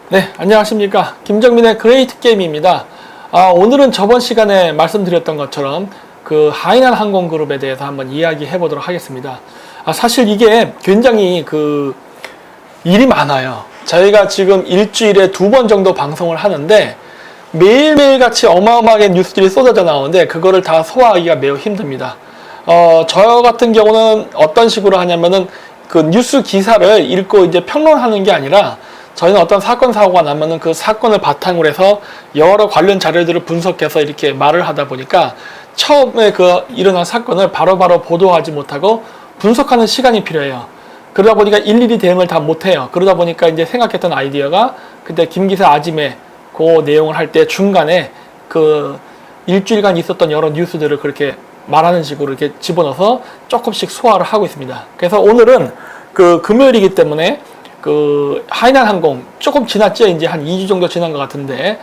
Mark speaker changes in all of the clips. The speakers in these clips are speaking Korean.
Speaker 1: 네, 안녕하십니까. 김정민의 그레이트 게임입니다. 오늘은 저번 시간에 말씀드렸던 것처럼 그 하이난 항공그룹에 대해서 한번 이야기해 보도록 하겠습니다. 사실 이게 굉장히 일이 많아요. 저희가 지금 일주일에 2번 정도 방송을 하는데 매일매일 같이 어마어마하게 뉴스들이 쏟아져 나오는데 그거를 다 소화하기가 매우 힘듭니다. 저 같은 경우는 어떤 식으로 하냐면은 그 뉴스 기사를 읽고 이제 평론하는 게 아니라 저희는 어떤 사건 사고가 나면은 그 사건을 바탕으로 해서 여러 관련 자료들을 분석해서 이렇게 말을 하다 보니까 처음에 일어난 사건을 바로바로 보도하지 못하고 분석하는 시간이 필요해요. 그러다 보니까 일일이 대응을 다 못해요. 그러다 보니까 이제 생각했던 아이디어가 그때 김기사 아침에 그 내용을 할 때 중간에 일주일간 있었던 여러 뉴스들을 그렇게 말하는 식으로 이렇게 집어넣어서 조금씩 소화를 하고 있습니다. 그래서 오늘은 금요일이기 때문에 하이난 항공 조금 지났죠. 이제 한 2주 정도 지난 것 같은데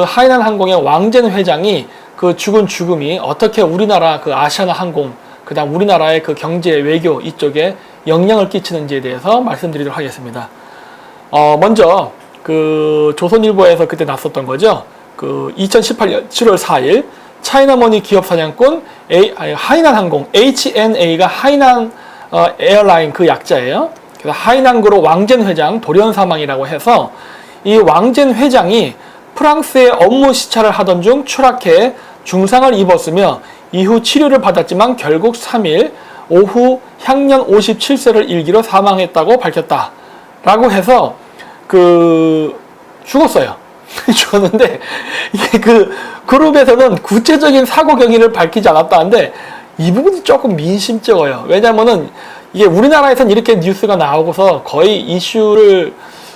Speaker 1: 하이난 항공의 왕젠 회장이 죽은 죽음이 어떻게 우리나라 아시아나 항공 그다음 우리나라의 경제 외교 이쪽에 영향을 끼치는지에 대해서 말씀드리도록 하겠습니다. 먼저 조선일보에서 그때 났었던 거죠. 2018년 7월 4일 차이나머니 기업 사냥꾼 하이난 항공 HNA가 하이난 에어라인 약자예요. 그래서 하이난그룹 왕젠 회장 돌연 사망이라고 해서 이 왕젠 회장이 프랑스에 업무 시찰을 하던 중 추락해 중상을 입었으며 이후 치료를 받았지만 결국 3일 오후 향년 57세를 일기로 사망했다고 밝혔다. 라고 해서 죽었어요. 죽었는데 이게 그룹에서는 구체적인 사고 경위를 밝히지 않았다는데 이 부분이 조금 민심적어요. 왜냐면은 이게 우리나라에선 이렇게 뉴스가 나오고서 거의 이슈를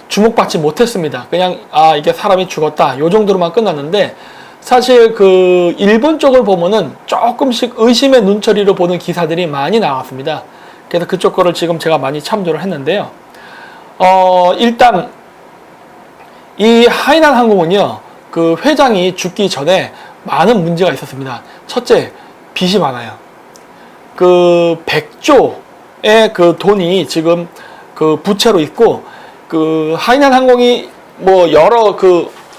Speaker 1: 주목받지 못했습니다. 그냥 이게 사람이 죽었다 요 정도로만 끝났는데 사실 일본 쪽을 보면은 조금씩 의심의 눈초리로 보는 기사들이 많이 나왔습니다. 그래서 그쪽 거를 지금 제가 많이 참조를 했는데요. 일단 이 하이난 항공은요, 회장이 죽기 전에 많은 문제가 있었습니다. 첫째, 빚이 많아요. 100조의 돈이 지금 부채로 있고, 하이난 항공이 여러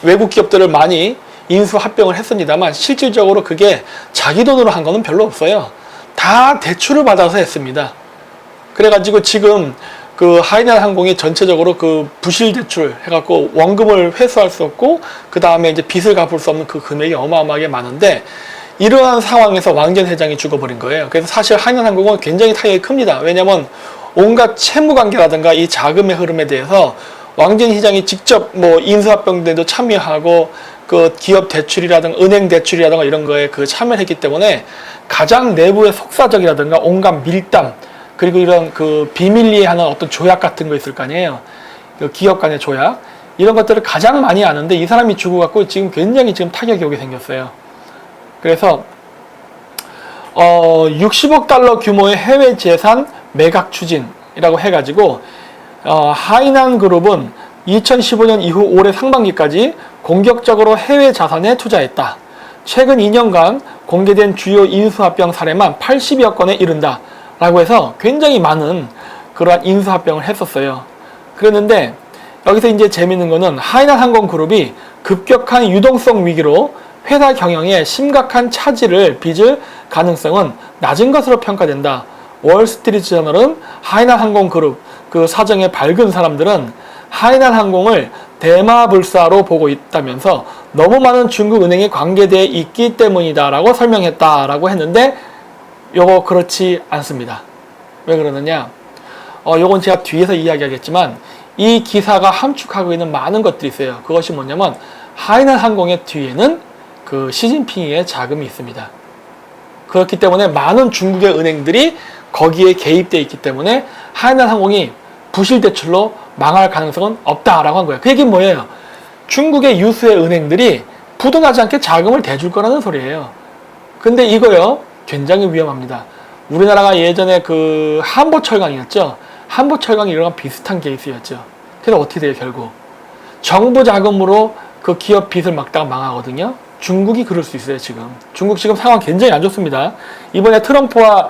Speaker 1: 외국 기업들을 많이 인수 합병을 했습니다만, 실질적으로 그게 자기 돈으로 한 거는 별로 없어요. 다 대출을 받아서 했습니다. 그래가지고 지금 하이난 항공이 전체적으로 부실 대출 해갖고 원금을 회수할 수 없고 그 다음에 이제 빚을 갚을 수 없는 금액이 어마어마하게 많은데 이러한 상황에서 왕젠 회장이 죽어버린 거예요. 그래서 사실 하이난 항공은 굉장히 타격이 큽니다. 왜냐면 온갖 채무 관계라든가 이 자금의 흐름에 대해서 왕젠 회장이 직접 인수합병에도 참여하고 기업 대출이라든가 은행 대출이라든가 이런 거에 참여를 했기 때문에 가장 내부의 속사정이라든가 온갖 밀담 그리고 이런 비밀리에 하는 어떤 조약 같은 거 있을 거 아니에요. 기업 간의 조약. 이런 것들을 가장 많이 아는데 이 사람이 죽어갖고 지금 굉장히 타격이 오게 생겼어요. 그래서, 60억 달러 규모의 해외 재산 매각 추진이라고 해가지고, 하이난 그룹은 2015년 이후 올해 상반기까지 공격적으로 해외 자산에 투자했다. 최근 2년간 공개된 주요 인수합병 사례만 80여 건에 이른다. 라고 해서 굉장히 많은 그러한 인수합병을 했었어요. 그랬는데 여기서 이제 재밌는 거는 하이난 항공그룹이 급격한 유동성 위기로 회사 경영에 심각한 차질을 빚을 가능성은 낮은 것으로 평가된다. 월스트리트 저널은 하이난 항공그룹 사정에 밝은 사람들은 하이난 항공을 대마불사로 보고 있다면서 너무 많은 중국 은행에 관계되어 있기 때문이다 라고 설명했다라고 했는데 요거 그렇지 않습니다. 왜 그러느냐? 요건 제가 뒤에서 이야기하겠지만 이 기사가 함축하고 있는 많은 것들이 있어요. 그것이 뭐냐면 하이난 항공의 뒤에는 시진핑의 자금이 있습니다. 그렇기 때문에 많은 중국의 은행들이 거기에 개입되어 있기 때문에 하이난 항공이 부실 대출로 망할 가능성은 없다라고 한 거예요. 그 얘기는 뭐예요? 중국의 유수의 은행들이 부도나지 않게 자금을 대줄 거라는 소리예요. 근데 이거요. 굉장히 위험합니다. 우리나라가 예전에 한보철강이었죠. 한보철강이 이런 비슷한 케이스였죠. 그래서 어떻게 돼요, 결국? 정부 자금으로 기업 빚을 막다가 망하거든요. 중국이 그럴 수 있어요, 지금. 중국 지금 상황 굉장히 안 좋습니다. 이번에 트럼프와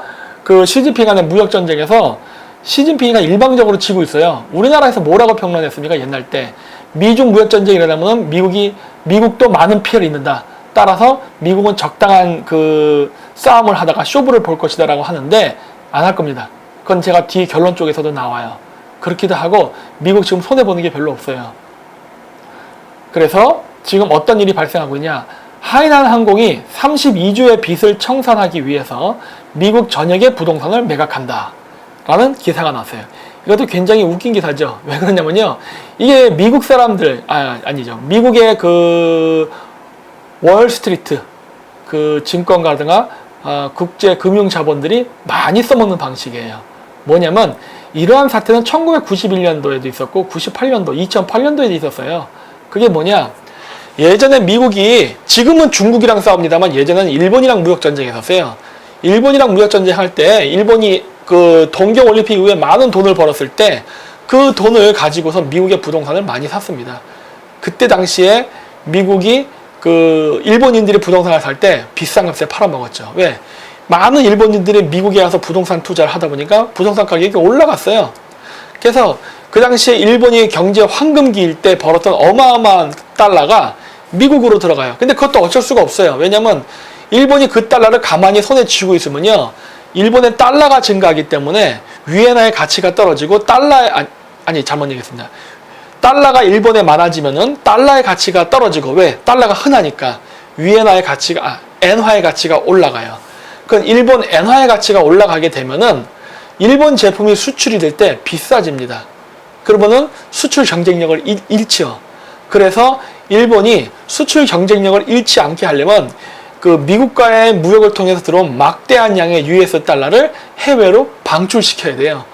Speaker 1: 시진핑 간의 무역전쟁에서 시진핑이가 일방적으로 지고 있어요. 우리나라에서 뭐라고 평론했습니까? 옛날 때. 미중 무역 전쟁이 일어나면 미국도 많은 피해를 입는다. 따라서 미국은 적당한 그 싸움을 하다가 쇼부를 볼 것이다라고 하는데 안 할 겁니다. 그건 제가 뒤 결론 쪽에서도 나와요. 그렇기도 하고 미국 지금 손해 보는 게 별로 없어요. 그래서 지금 어떤 일이 발생하고 있냐? 하이난 항공이 32조의 빚을 청산하기 위해서 미국 전역의 부동산을 매각한다 라는 기사가 났어요. 이것도 굉장히 웃긴 기사죠. 왜 그러냐면요, 이게 미국 사람들, 아니죠, 미국의 그 월스트리트 그 증권가든가 국제 금융 자본들이 많이 써먹는 방식이에요. 뭐냐면 이러한 사태는 1991년도에도 있었고 98년도, 2008년도에도 있었어요. 그게 뭐냐? 예전에 미국이, 지금은 중국이랑 싸웁니다만 예전에는 일본이랑 무역전쟁 했었어요. 일본이랑 무역전쟁 할 때 일본이 그 동경올림픽 이후에 많은 돈을 벌었을 때 그 돈을 가지고서 미국의 부동산을 많이 샀습니다. 그때 당시에 미국이 그 일본인들이 부동산을 살 때 비싼 값에 팔아먹었죠. 왜? 많은 일본인들이 미국에 와서 부동산 투자를 하다 보니까 부동산 가격이 올라갔어요. 그래서 그 당시에 일본이 경제 황금기일 때 벌었던 어마어마한 달러가 미국으로 들어가요. 근데 그것도 어쩔 수가 없어요. 왜냐면 일본이 그 달러를 가만히 손에 쥐고 있으면요, 일본의 달러가 증가하기 때문에 위엔화의 가치가 떨어지고 잘못 얘기했습니다. 달러가 일본에 많아지면은 달러의 가치가 떨어지고, 왜? 달러가 흔하니까 위엔화의 가치가, 엔화의 가치가 올라가요. 그건 일본 엔화의 가치가 올라가게 되면은 일본 제품이 수출이 될 때 비싸집니다. 그러면은 수출 경쟁력을 잃죠. 그래서 일본이 수출 경쟁력을 잃지 않게 하려면 그 미국과의 무역을 통해서 들어온 막대한 양의 US 달러를 해외로 방출시켜야 돼요.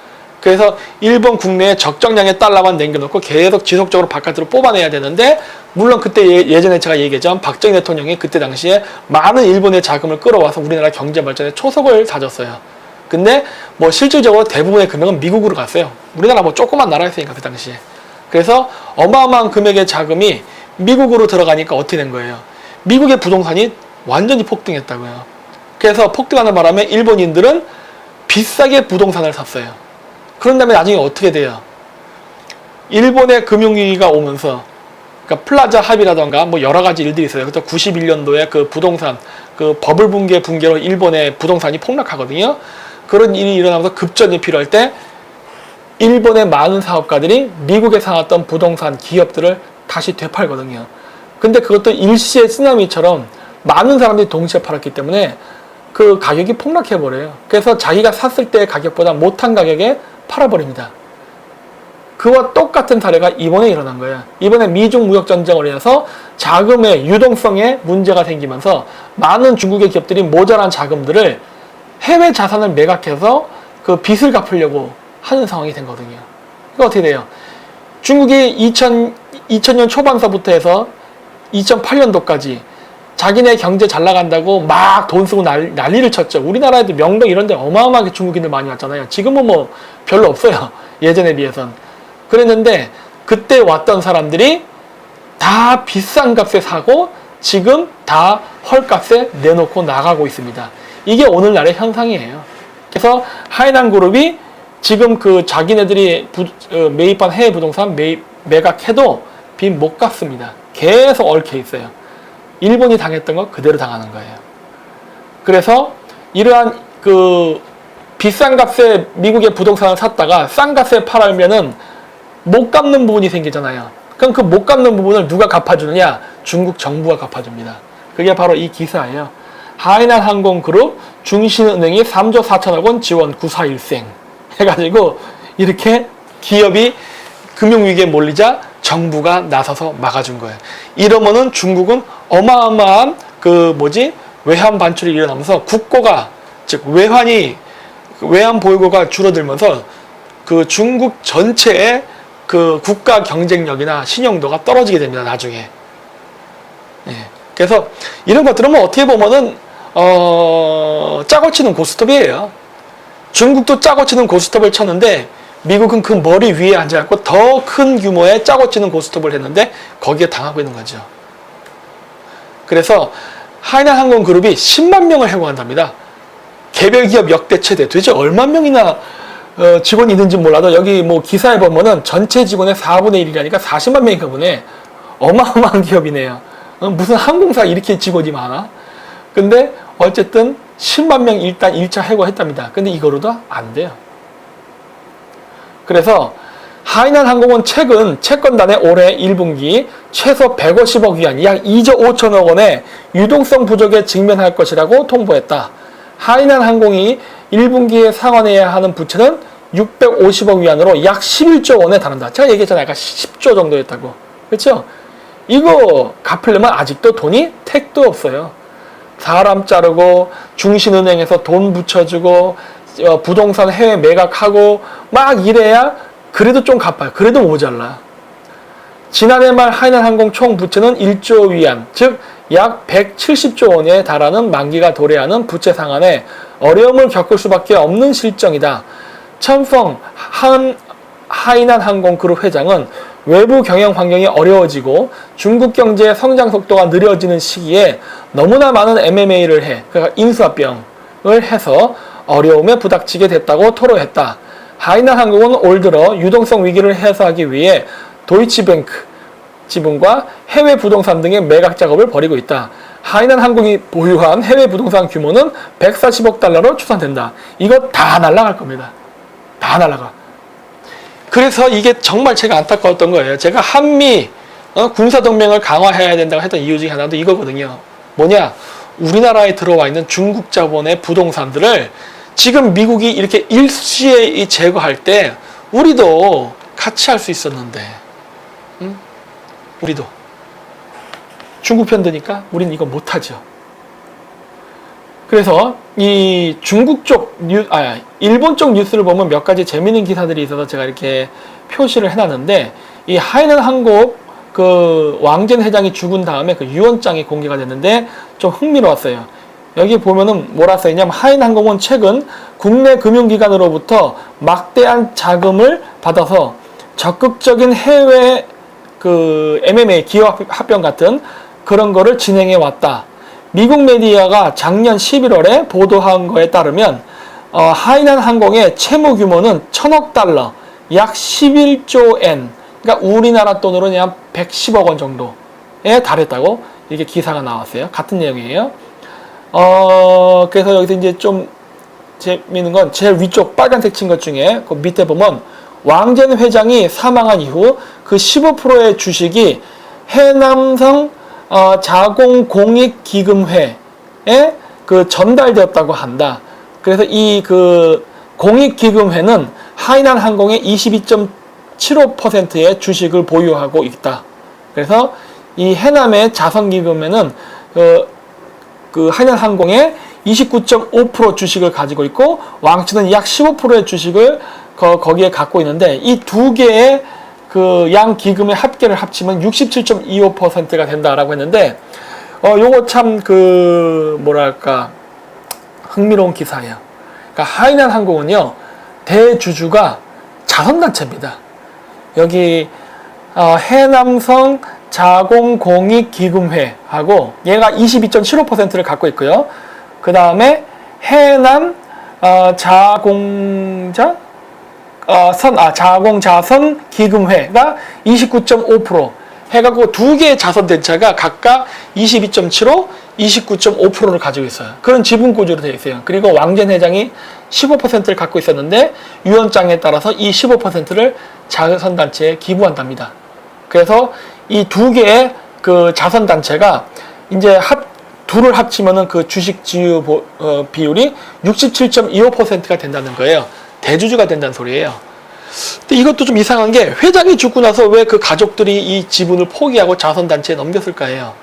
Speaker 1: 그래서 일본 국내에 적정량의 달러만 남겨놓고 계속 지속적으로 바깥으로 뽑아내야 되는데, 물론 그때 예전에 제가 얘기했죠. 박정희 대통령이 그때 당시에 많은 일본의 자금을 끌어와서 우리나라 경제 발전에 초석을 다졌어요. 근데 뭐 실질적으로 대부분의 금액은 미국으로 갔어요. 우리나라 뭐 조그만 나라였으니까 그 당시에. 그래서 어마어마한 금액의 자금이 미국으로 들어가니까 어떻게 된 거예요? 미국의 부동산이 완전히 폭등했다고요. 그래서 폭등하는 바람에 일본인들은 비싸게 부동산을 샀어요. 그런 다음에 나중에 어떻게 돼요? 일본의 금융위기가 오면서, 그러니까 플라자 합의라던가 뭐 여러 가지 일들이 있어요. 그때 91년도에 그 부동산, 그 버블 붕괴로 일본의 부동산이 폭락하거든요. 그런 일이 일어나면서 급전이 필요할 때 일본의 많은 사업가들이 미국에 사놨던 부동산 기업들을 다시 되팔거든요. 근데 그것도 일시의 쓰나미처럼 많은 사람들이 동시에 팔았기 때문에 그 가격이 폭락해버려요. 그래서 자기가 샀을 때의 가격보다 못한 가격에 팔아버립니다. 그와 똑같은 사례가 이번에 일어난 거예요. 이번에 미중 무역전쟁으로 인해서 자금의 유동성에 문제가 생기면서 많은 중국의 기업들이 모자란 자금들을 해외 자산을 매각해서 그 빚을 갚으려고 하는 상황이 된 거거든요. 그러니까 어떻게 돼요? 중국이 2000년 초반서부터 해서 2008년도까지 자기네 경제 잘 나간다고 막 돈 쓰고 난리를 쳤죠. 우리나라에도 명동 이런 데 어마어마하게 중국인들 많이 왔잖아요. 지금은 뭐 별로 없어요. 예전에 비해선. 그랬는데 그때 왔던 사람들이 다 비싼 값에 사고 지금 다 헐값에 내놓고 나가고 있습니다. 이게 오늘날의 현상이에요. 그래서 하이난그룹이 지금 그 자기네들이 매입한 해외 부동산 매각해도 빚 못 갚습니다. 계속 얽혀 있어요. 일본이 당했던 거 그대로 당하는 거예요. 그래서 이러한 그 비싼 값에 미국의 부동산을 샀다가 싼 값에 팔면은 못 갚는 부분이 생기잖아요. 그럼 그 못 갚는 부분을 누가 갚아주느냐? 중국 정부가 갚아줍니다. 그게 바로 이 기사예요. 하이난 항공그룹 중신은행이 3조 4천억 원 지원 구사일생 해가지고 이렇게 기업이 금융위기에 몰리자 정부가 나서서 막아준 거예요. 이러면은 중국은 어마어마한 외환 반출이 일어나면서 국고가, 즉 외환 보유고가 줄어들면서 그 중국 전체의 그 국가 경쟁력이나 신용도가 떨어지게 됩니다. 나중에. 예. 그래서 이런 것들은 뭐 어떻게 보면은 짜고 치는 고스톱이에요. 중국도 짜고 치는 고스톱을 쳤는데 미국은 그 머리 위에 앉아갖고 더 큰 규모의 짜고 치는 고스톱을 했는데 거기에 당하고 있는 거죠. 그래서 하이난 항공그룹이 10만 명을 해고한답니다. 개별 기업 역대 최대. 도대체 얼마 명이나 직원이 있는지 몰라도 여기 뭐 기사에 보면은 전체 직원의 4분의 1이라니까 40만 명인가 보네. 어마어마한 기업이네요. 무슨 항공사 이렇게 직원이 많아? 근데 어쨌든 10만 명 일단 1차 해고했답니다. 근데 이거로도 안 돼요. 그래서 하이난 항공은 최근 채권단에 올해 1분기 최소 150억 위안, 약 2조 5천억 원의 유동성 부족에 직면할 것이라고 통보했다. 하이난 항공이 1분기에 상환해야 하는 부채는 650억 위안으로 약 11조 원에 달한다. 제가 얘기했잖아요. 아까 10조 정도였다고. 그렇죠? 이거 갚으려면 아직도 돈이 택도 없어요. 사람 자르고 중신은행에서 돈 붙여주고 부동산 해외 매각하고 막 이래야 그래도 좀 갚아요. 그래도 모자라. 지난해 말 하이난항공 총 부채는 1조 위안, 즉 약 170조 원에 달하는 만기가 도래하는 부채 상환에 어려움을 겪을 수밖에 없는 실정이다. 첨성 하이난항공 그룹 회장은 외부 경영 환경이 어려워지고 중국 경제의 성장 속도가 느려지는 시기에 너무나 많은 MMA를 그러니까 인수합병을 해서 어려움에 부닥치게 됐다고 토로했다. 하이난항공은 올 들어 유동성 위기를 해소하기 위해 도이치뱅크 지분과 해외 부동산 등의 매각 작업을 벌이고 있다. 하이난항공이 보유한 해외 부동산 규모는 140억 달러로 추산된다. 이거 다 날아갈 겁니다. 다 날아가. 그래서 이게 정말 제가 안타까웠던 거예요. 제가 한미 군사동맹을 강화해야 된다고 했던 이유 중에 하나도 이거거든요. 뭐냐? 우리나라에 들어와 있는 중국 자본의 부동산들을 지금 미국이 이렇게 일시에 제거할 때 우리도 같이 할 수 있었는데, 우리도 중국 편드니까 우리는 이거 못하죠. 그래서 이 중국 쪽 일본 쪽 뉴스를 보면 몇 가지 재미있는 기사들이 있어서 제가 이렇게 표시를 해놨는데, 이 하이난항공 그 왕젠 회장이 죽은 다음에 그 유언장이 공개가 됐는데 좀 흥미로웠어요. 여기 보면은 뭐라 써있냐면, 하이난항공은 최근 국내 금융기관으로부터 막대한 자금을 받아서 적극적인 해외 그 MMA 기업 합병 같은 그런 거를 진행해 왔다. 미국 메디어가 작년 11월에 보도한 거에 따르면 하이난항공의 채무 규모는 1000억 달러, 약 11조 엔, 그러니까 우리나라 돈으로 약 110억 원 정도에 달했다고 이렇게 기사가 나왔어요. 같은 내용이에요. 그래서 여기서 이제 좀 재미있는 건 제일 위쪽 빨간색 친 것 중에 그 밑에 보면 왕젠 회장이 사망한 이후 그 15%의 주식이 해남성 자공공익기금회에 그 전달되었다고 한다. 그래서 이 그 공익기금회는 하이난항공의 22.75%의 주식을 보유하고 있다. 그래서 이 해남의 자선기금회는 그 하이난항공의 29.5% 주식을 가지고 있고, 왕치는 약 15%의 주식을 거기에 갖고 있는데, 이 두 개의 그 양 기금의 합계를 합치면 67.25%가 된다라고 했는데, 요거 참 그 뭐랄까 흥미로운 기사예요. 그러니까 하이난항공은요, 대주주가 자선단체입니다. 여기 해남성 자공공익기금회하고 얘가 22.75%를 갖고 있고요. 그 다음에 해남 자공자선 기금회가 29.5% 해갖고 두 개의 자선단체가 각각 22.75, 29.5%를 가지고 있어요. 그런 지분 구조로 되어 있어요. 그리고 왕젠 회장이 15%를 갖고 있었는데 유언장에 따라서 이 15%를 자선단체에 기부한답니다. 그래서 이 두 개의 그 자선단체가 이제 둘을 합치면은 그 주식 지유 비율이 67.25%가 된다는 거예요. 대주주가 된다는 소리예요. 근데 이것도 좀 이상한 게, 회장이 죽고 나서 왜 그 가족들이 이 지분을 포기하고 자선단체에 넘겼을까요?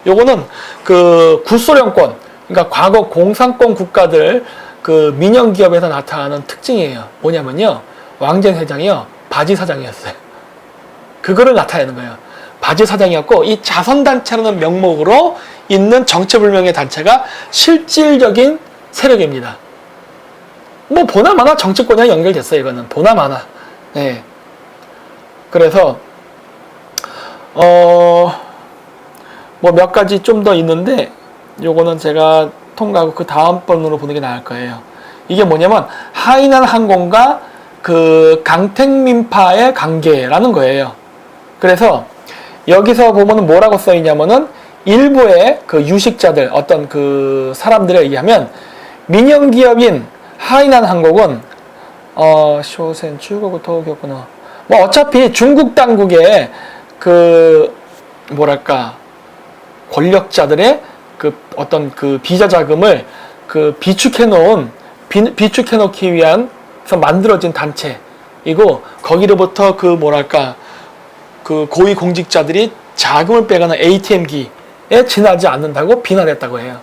Speaker 1: 요거는 그 구소련권, 그러니까 과거 공산권 국가들 그 민영기업에서 나타나는 특징이에요. 뭐냐면요, 왕젠 회장이요, 바지 사장이었어요. 그거를 나타내는 거예요. 바지 사장이었고, 이 자선단체라는 명목으로 있는 정체불명의 단체가 실질적인 세력입니다. 뭐 보나마나 정치권이랑 연결됐어요. 이거는 보나마나. 네. 그래서 뭐 몇 가지 좀 더 있는데 요거는 제가 통과하고 그 다음 번으로 보는 게 나을 거예요. 이게 뭐냐면 하이난 항공과 그 강택민파의 관계라는 거예요. 그래서 여기서 보면은 뭐라고 써 있냐면은 일부의 그 유식자들, 어떤 그 사람들에 의하면 민영 기업인 하이난 항공은 쇼센 중국어 도쿄구나. 뭐 어차피 중국 당국의 그 뭐랄까 권력자들의 그 어떤 그 비자 자금을 그 비축해 놓기 위한서 만들어진 단체이고, 거기로부터 그 뭐랄까 그 고위 공직자들이 자금을 빼가는 ATM기에 지나지 않는다고 비난했다고 해요.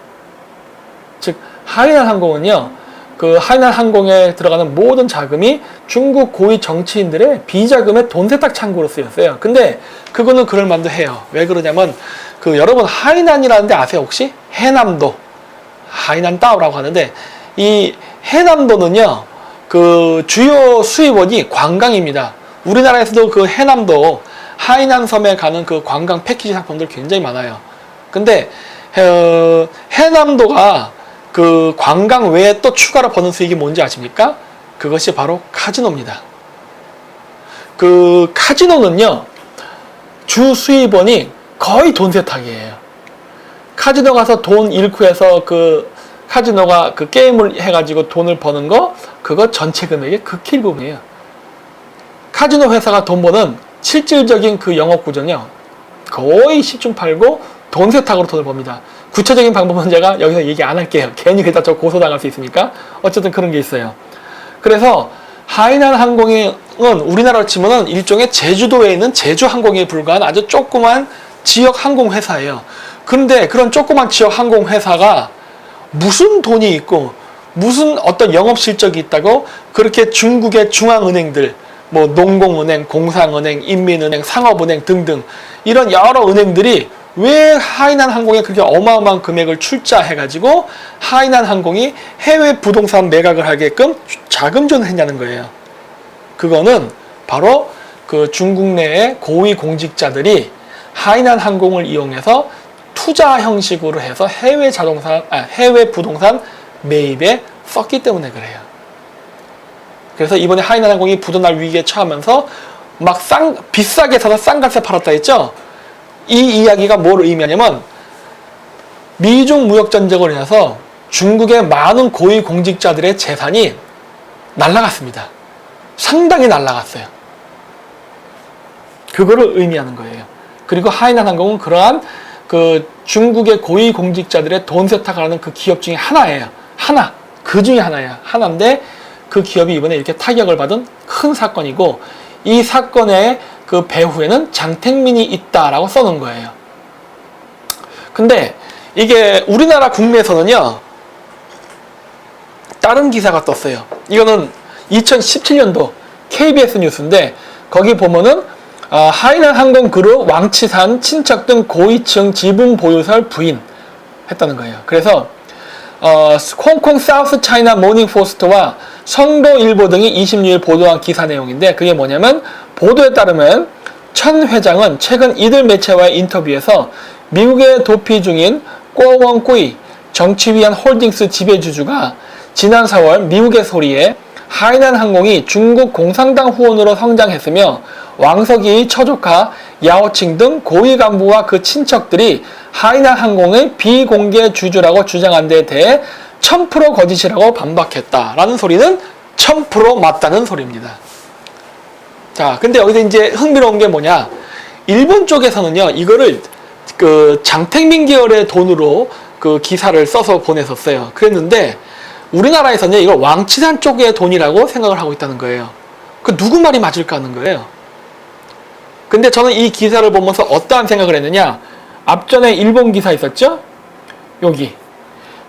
Speaker 1: 즉 하이난 항공은요, 그 하이난 항공에 들어가는 모든 자금이 중국 고위 정치인들의 비자금의 돈 세탁 창구로 쓰였어요. 근데 그거는 그럴 만도 해요. 왜 그러냐면 그 여러분 하이난이라는 데 아세요 혹시? 해남도 하이난 따오라고 하는데, 이 해남도는요 그 주요 수입원이 관광입니다. 우리나라에서도 그 해남도 하이난 섬에 가는 그 관광 패키지 상품들 굉장히 많아요. 근데 해남도가 그 관광 외에 또 추가로 버는 수익이 뭔지 아십니까? 그것이 바로 카지노입니다. 그 카지노는요 주 수입원이 거의 돈 세탁이에요. 카지노 가서 돈 잃고 해서 그 카지노가 그 게임을 해가지고 돈을 버는 거, 그거 전체 금액의 극히 일부분이에요. 카지노 회사가 돈 버는 실질적인 그 영업 구조는요 거의 10중 8구 돈 세탁으로 돈을 법니다. 구체적인 방법은 제가 여기서 얘기 안 할게요. 괜히 그랬다 저 고소당할 수 있으니까. 어쨌든 그런 게 있어요. 그래서 하이난 항공은 우리나라로 치면은 일종의 제주도에 있는 제주항공에 불과한 아주 조그만 지역 항공회사예요. 그런데 그런 조그만 지역 항공회사가 무슨 돈이 있고 무슨 어떤 영업 실적이 있다고 그렇게 중국의 중앙은행들, 뭐 농공은행, 공상은행, 인민은행, 상업은행 등등 이런 여러 은행들이 왜 하이난 항공에 그렇게 어마어마한 금액을 출자해가지고 하이난 항공이 해외 부동산 매각을 하게끔 자금 지원을 했냐는 거예요. 그거는 바로 그 중국 내의 고위 공직자들이 하이난 항공을 이용해서 투자 형식으로 해서 해외 부동산 매입에 썼기 때문에 그래요. 그래서 이번에 하이난 항공이 부도날 위기에 처하면서 막 비싸게 사서 싼 값에 팔았다 했죠? 이 이야기가 뭘 의미하냐면 미중 무역 전쟁으로 인해서 중국의 많은 고위 공직자들의 재산이 날아갔습니다. 상당히 날아갔어요. 그거를 의미하는 거예요. 그리고 하이난 항공은 그러한 그 중국의 고위 공직자들의 돈 세탁하는 그 기업 중에 하나예요. 그 중에 하나예요. 하나인데 그 기업이 이번에 이렇게 타격을 받은 큰 사건이고, 이 사건의 그 배후에는 장택민이 있다라고 써놓은 거예요. 근데 이게 우리나라 국내에서는요 다른 기사가 떴어요. 이거는 2017년도 KBS 뉴스인데, 거기 보면은 하이난 항공 그룹 왕치산 친척 등 고위층 지분 보유설 부인 했다는 거예요. 그래서 홍콩 사우스 차이나 모닝 포스트와 성도일보 등이 26일 보도한 기사 내용인데, 그게 뭐냐면 보도에 따르면 천 회장은 최근 이들 매체와의 인터뷰에서 미국에 도피 중인 꼬원꾸이 정치위안 홀딩스 지배주주가 지난 4월 미국의 소리에 하이난 항공이 중국 공산당 후원으로 성장했으며 왕석이의 처조카 야오칭 등 고위 간부와 그 친척들이 하이난 항공의 비공개 주주라고 주장한 데 대해 1000% 거짓이라고 반박했다라는 소리는 1000% 맞다는 소리입니다. 자, 근데 여기서 이제 흥미로운 게 뭐냐? 일본 쪽에서는요, 이거를 그 장택민 계열의 돈으로 그 기사를 써서 보냈었어요. 그랬는데 우리나라에서는 이걸 왕치산 쪽의 돈이라고 생각을 하고 있다는 거예요. 그 누구 말이 맞을까 하는 거예요. 근데 저는 이 기사를 보면서 어떠한 생각을 했느냐? 앞전에 일본 기사 있었죠? 여기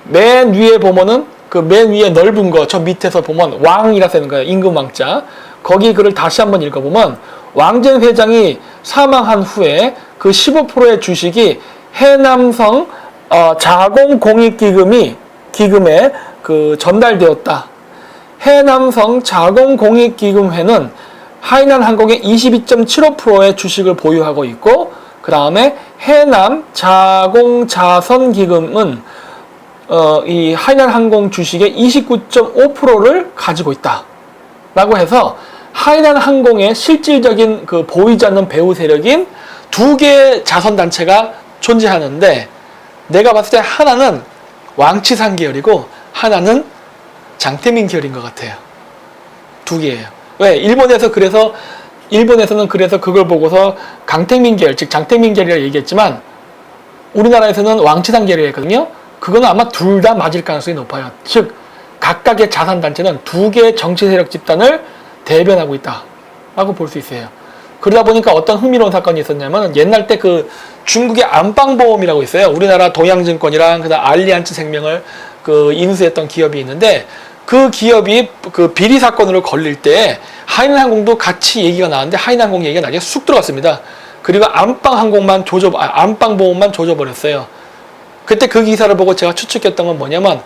Speaker 1: 맨 위에 보면은 그 맨 위에 넓은 거 저 밑에서 보면 왕이라 쓰는 거예요. 임금 왕자. 거기 글을 다시 한번 읽어보면 왕전 회장이 사망한 후에 그 15%의 주식이 해남성 자공공익기금에 그 전달되었다. 해남성 자공공익기금회는 하이난 항공의 22.75%의 주식을 보유하고 있고, 그 다음에 해남 자공자선기금은 이 하이난항공 주식의 29.5%를 가지고 있다. 라고 해서 하이난항공의 실질적인 그 보이지 않는 배후 세력인 두 개의 자선단체가 존재하는데, 내가 봤을 때 하나는 왕치산 계열이고 하나는 장태민 계열인 것 같아요. 두 개예요. 왜? 일본에서는 그래서 그걸 보고서 강택민 계열, 즉 장택민 계열이라고 얘기했지만 우리나라에서는 왕치산 계열이거든요. 그거는 아마 둘 다 맞을 가능성이 높아요. 즉 각각의 자산단체는 두 개의 정치 세력 집단을 대변하고 있다라고 볼 수 있어요. 그러다 보니까 어떤 흥미로운 사건이 있었냐면, 옛날 때 그 중국의 안방보험이라고 있어요. 우리나라 동양증권이랑 그다음 알리안츠 생명을 그 인수했던 기업이 있는데, 그 기업이 그 비리 사건으로 걸릴 때 하이난항공도 같이 얘기가 나왔는데 하이난항공 얘기가 나중에 쑥 들어갔습니다. 그리고 안방보험만 조져버렸어요. 그때 그 기사를 보고 제가 추측했던 건 뭐냐면,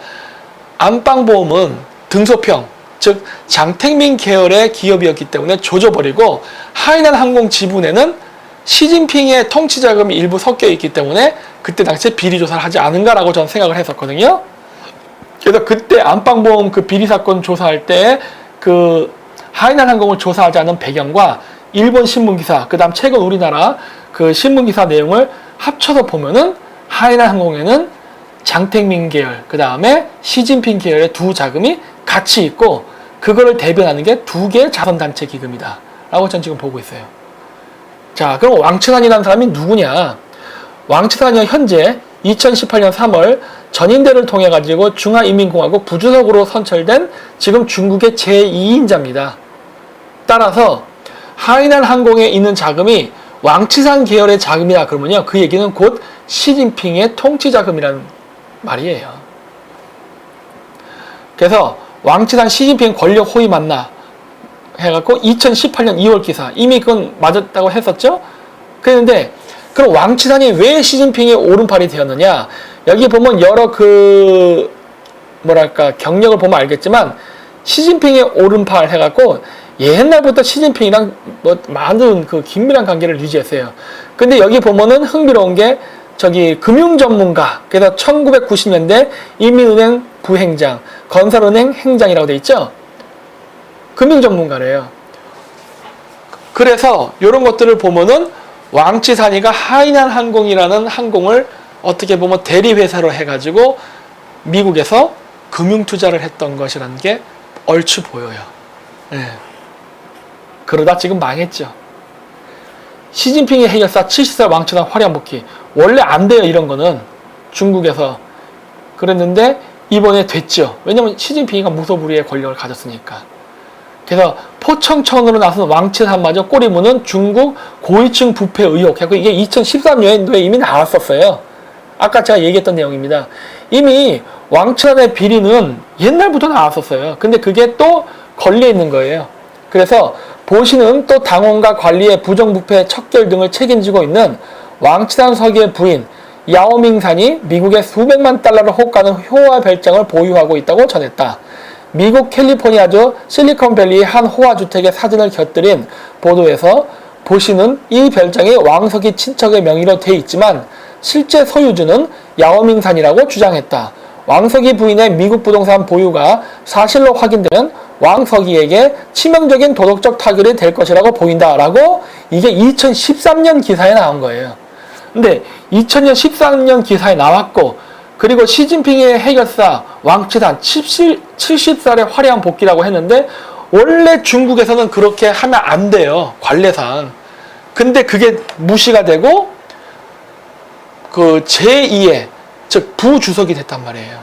Speaker 1: 안방보험은 등소평, 즉 장택민 계열의 기업이었기 때문에 조져버리고, 하이난항공 지분에는 시진핑의 통치자금이 일부 섞여 있기 때문에 그때 당시에 비리 조사를 하지 않은가라고 저는 생각을 했었거든요. 그래서 그때 안방보험 그 비리 사건 조사할 때 그 하이난항공을 조사하지 않은 배경과 일본 신문기사, 그 다음 최근 우리나라 그 신문기사 내용을 합쳐서 보면은 하이난항공에는 장택민 계열, 그 다음에 시진핑 계열의 두 자금이 같이 있고, 그거를 대변하는 게 두 개의 자선단체 기금이다 라고 전 지금 보고 있어요. 자, 그럼 왕치산이라는 사람이 누구냐? 왕치산이 현재 2018년 3월 전인대를 통해 가지고 중화인민공화국 부주석으로 선출된 지금 중국의 제2인자입니다. 따라서 하이난항공에 있는 자금이 왕치산 계열의 자금이다 그러면요, 그 얘기는 곧 시진핑의 통치자금이라는 말이에요. 그래서 왕치산 시진핑 권력 호위 맞나 해갖고 2018년 2월 기사, 이미 그건 맞았다고 했었죠. 그런데 그럼 왕치산이 왜 시진핑의 오른팔이 되었느냐? 여기 보면 여러 그 경력을 보면 알겠지만, 시진핑의 오른팔 해갖고 옛날부터 시진핑이랑 많은 그 긴밀한 관계를 유지했어요. 근데 여기 보면은 흥미로운 게 저기 금융 전문가, 그래서 1990년대 인민은행 부행장, 건설은행 행장이라고 돼 있죠. 금융 전문가래요. 그래서 이런 것들을 보면은 왕치산이가 하이난항공이라는 항공을 어떻게 보면 대리회사로 해가지고 미국에서 금융투자를 했던 것이라는 게 얼추 보여요. 네. 그러다 지금 망했죠. 시진핑의 해결사 70살 왕치산 화려한 복귀. 원래 안 돼요, 이런 거는. 중국에서. 그랬는데 이번에 됐죠. 왜냐면 시진핑이가 무소불위의 권력을 가졌으니까. 그래서 포청천으로 나선 왕치산마저 꼬리 무는 중국 고위층 부패 의혹. 이게 2013년도에 이미 나왔었어요. 아까 제가 얘기했던 내용입니다. 이미 왕치산의 비리는 옛날부터 나왔었어요. 근데 그게 또 걸려 있는 거예요. 그래서 보시는 또 당원과 관리의 부정부패 척결 등을 책임지고 있는 왕치산 서기의 부인 야오밍산이 미국의 수백만 달러를 호가는 호화 별장을 보유하고 있다고 전했다. 미국 캘리포니아주 실리콘밸리의 한 호화주택의 사진을 곁들인 보도에서 보시는 이 별장이 왕석이 친척의 명의로 돼 있지만 실제 소유주는 야오밍산이라고 주장했다. 왕석이 부인의 미국 부동산 보유가 사실로 확인되면 왕석이에게 치명적인 도덕적 타결이 될 것이라고 보인다라고, 이게 2013년 기사에 나온 거예요. 근데 2013년 기사에 나왔고, 그리고 시진핑의 해결사 왕치산 70살의 화려한 복귀라고 했는데, 원래 중국에서는 그렇게 하면 안 돼요, 관례상. 근데 그게 무시가 되고 그 제2의 즉 부주석이 됐단 말이에요.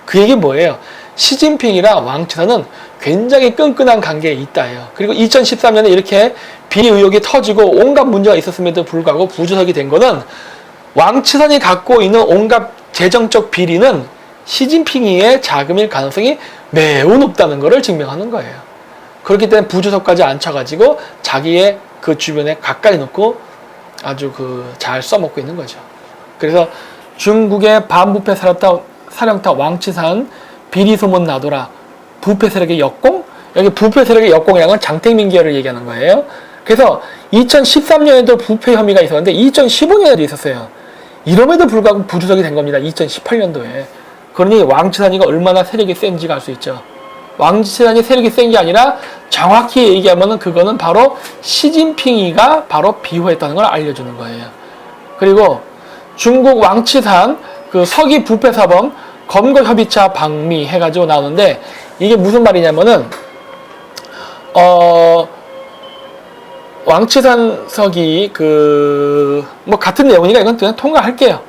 Speaker 1: 그 얘기 뭐예요? 시진핑이랑 왕치산은 굉장히 끈끈한 관계에 있다예요. 그리고 2013년에 이렇게 비리 의혹이 터지고 온갖 문제가 있었음에도 불구하고 부주석이 된 거는, 왕치산이 갖고 있는 온갖 재정적 비리는 시진핑의 자금일 가능성이 매우 높다는 것을 증명하는 거예요. 그렇기 때문에 부주석까지 앉혀가지고 자기의 그 주변에 가까이 놓고 아주 잘 써먹고 있는 거죠. 그래서 중국의 반부패 사령탑 왕치산 비리 소문 나더라. 부패 세력의 역공? 여기 부패 세력의 역공이라는 건 장택민 계열을 얘기하는 거예요. 그래서 2013년에도 부패 혐의가 있었는데 2015년에도 있었어요. 이럼에도 불구하고 부주석이 된 겁니다. 2018년도에. 그러니 왕치산이가 얼마나 세력이 센지가 알 수 있죠. 왕치산이 세력이 센 게 아니라 정확히 얘기하면은 그거는 바로 시진핑이가 바로 비호했다는 걸 알려주는 거예요. 그리고 중국 왕치산 그 서기 부패 사범 검거 협의차 방미 해가지고 나오는데 이게 무슨 말이냐면은 왕치산 서기 뭐 같은 내용이니까 이건 그냥 통과할게요.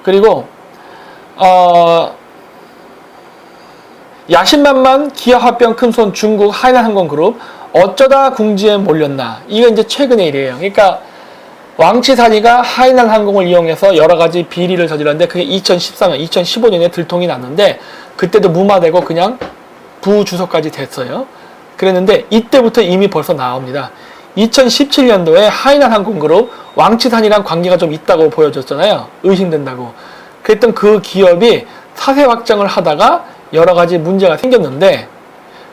Speaker 1: 그리고 야심만만 기아화병 큰손 중국 하이난항공그룹 어쩌다 궁지에 몰렸나. 이거 이제 최근의 일이에요. 그러니까 왕치산이가 하이난항공을 이용해서 여러 가지 비리를 저질렀는데 그게 2014년, 2015년에 들통이 났는데 그때도 무마되고 그냥 부주소까지 됐어요. 그랬는데 이때부터 이미 벌써 나옵니다. 2017년도에 하이난항공그룹 왕치산이랑 관계가 좀 있다고 보여졌잖아요. 의심된다고. 그랬던 그 기업이 사세 확장을 하다가 여러 가지 문제가 생겼는데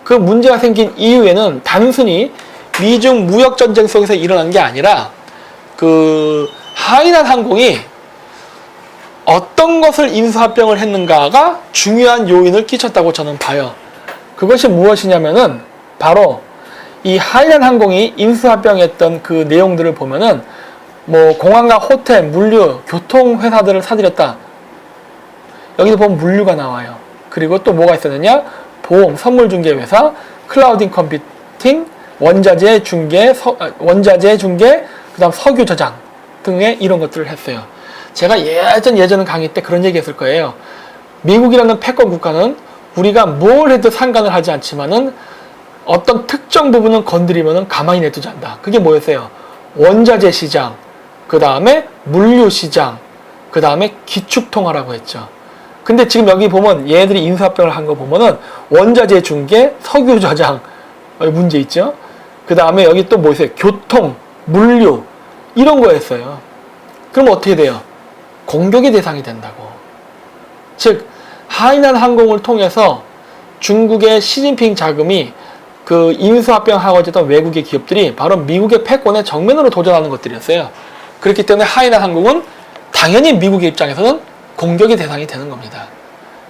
Speaker 1: 그 문제가 생긴 이유에는 단순히 미중 무역 전쟁 속에서 일어난 게 아니라 그 하이난항공이 어떤 것을 인수합병을 했는가가 중요한 요인을 끼쳤다고 저는 봐요. 그것이 무엇이냐면은 바로 이 하이난항공이 인수합병했던 그 내용들을 보면은 뭐 공항과 호텔, 물류, 교통회사들을 사들였다. 여기도 보면 물류가 나와요. 그리고 또 뭐가 있었느냐? 보험, 선물중개회사, 클라우딩 컴퓨팅, 원자재 중개, 그 다음 석유 저장 등의 이런 것들을 했어요. 제가 예전 강의 때 그런 얘기 했을 거예요. 미국이라는 패권 국가는 우리가 뭘 해도 상관을 하지 않지만은 어떤 특정 부분은 건드리면은 가만히 내두지 않는다. 그게 뭐였어요? 원자재 시장, 그 다음에 물류 시장, 그 다음에 기축통화라고 했죠. 근데 지금 여기 보면 얘들이 인수합병을 한 거 보면은 원자재 중개, 석유 저장 문제 있죠. 그 다음에 여기 또 뭐 있어요? 교통, 물류 이런 거였어요. 그럼 어떻게 돼요? 공격의 대상이 된다고. 즉 하이난항공을 통해서 중국의 시진핑 자금이 그 인수합병하고 있던 외국의 기업들이 바로 미국의 패권에 정면으로 도전하는 것들이었어요. 그렇기 때문에 하이난항공은 당연히 미국의 입장에서는 공격의 대상이 되는 겁니다.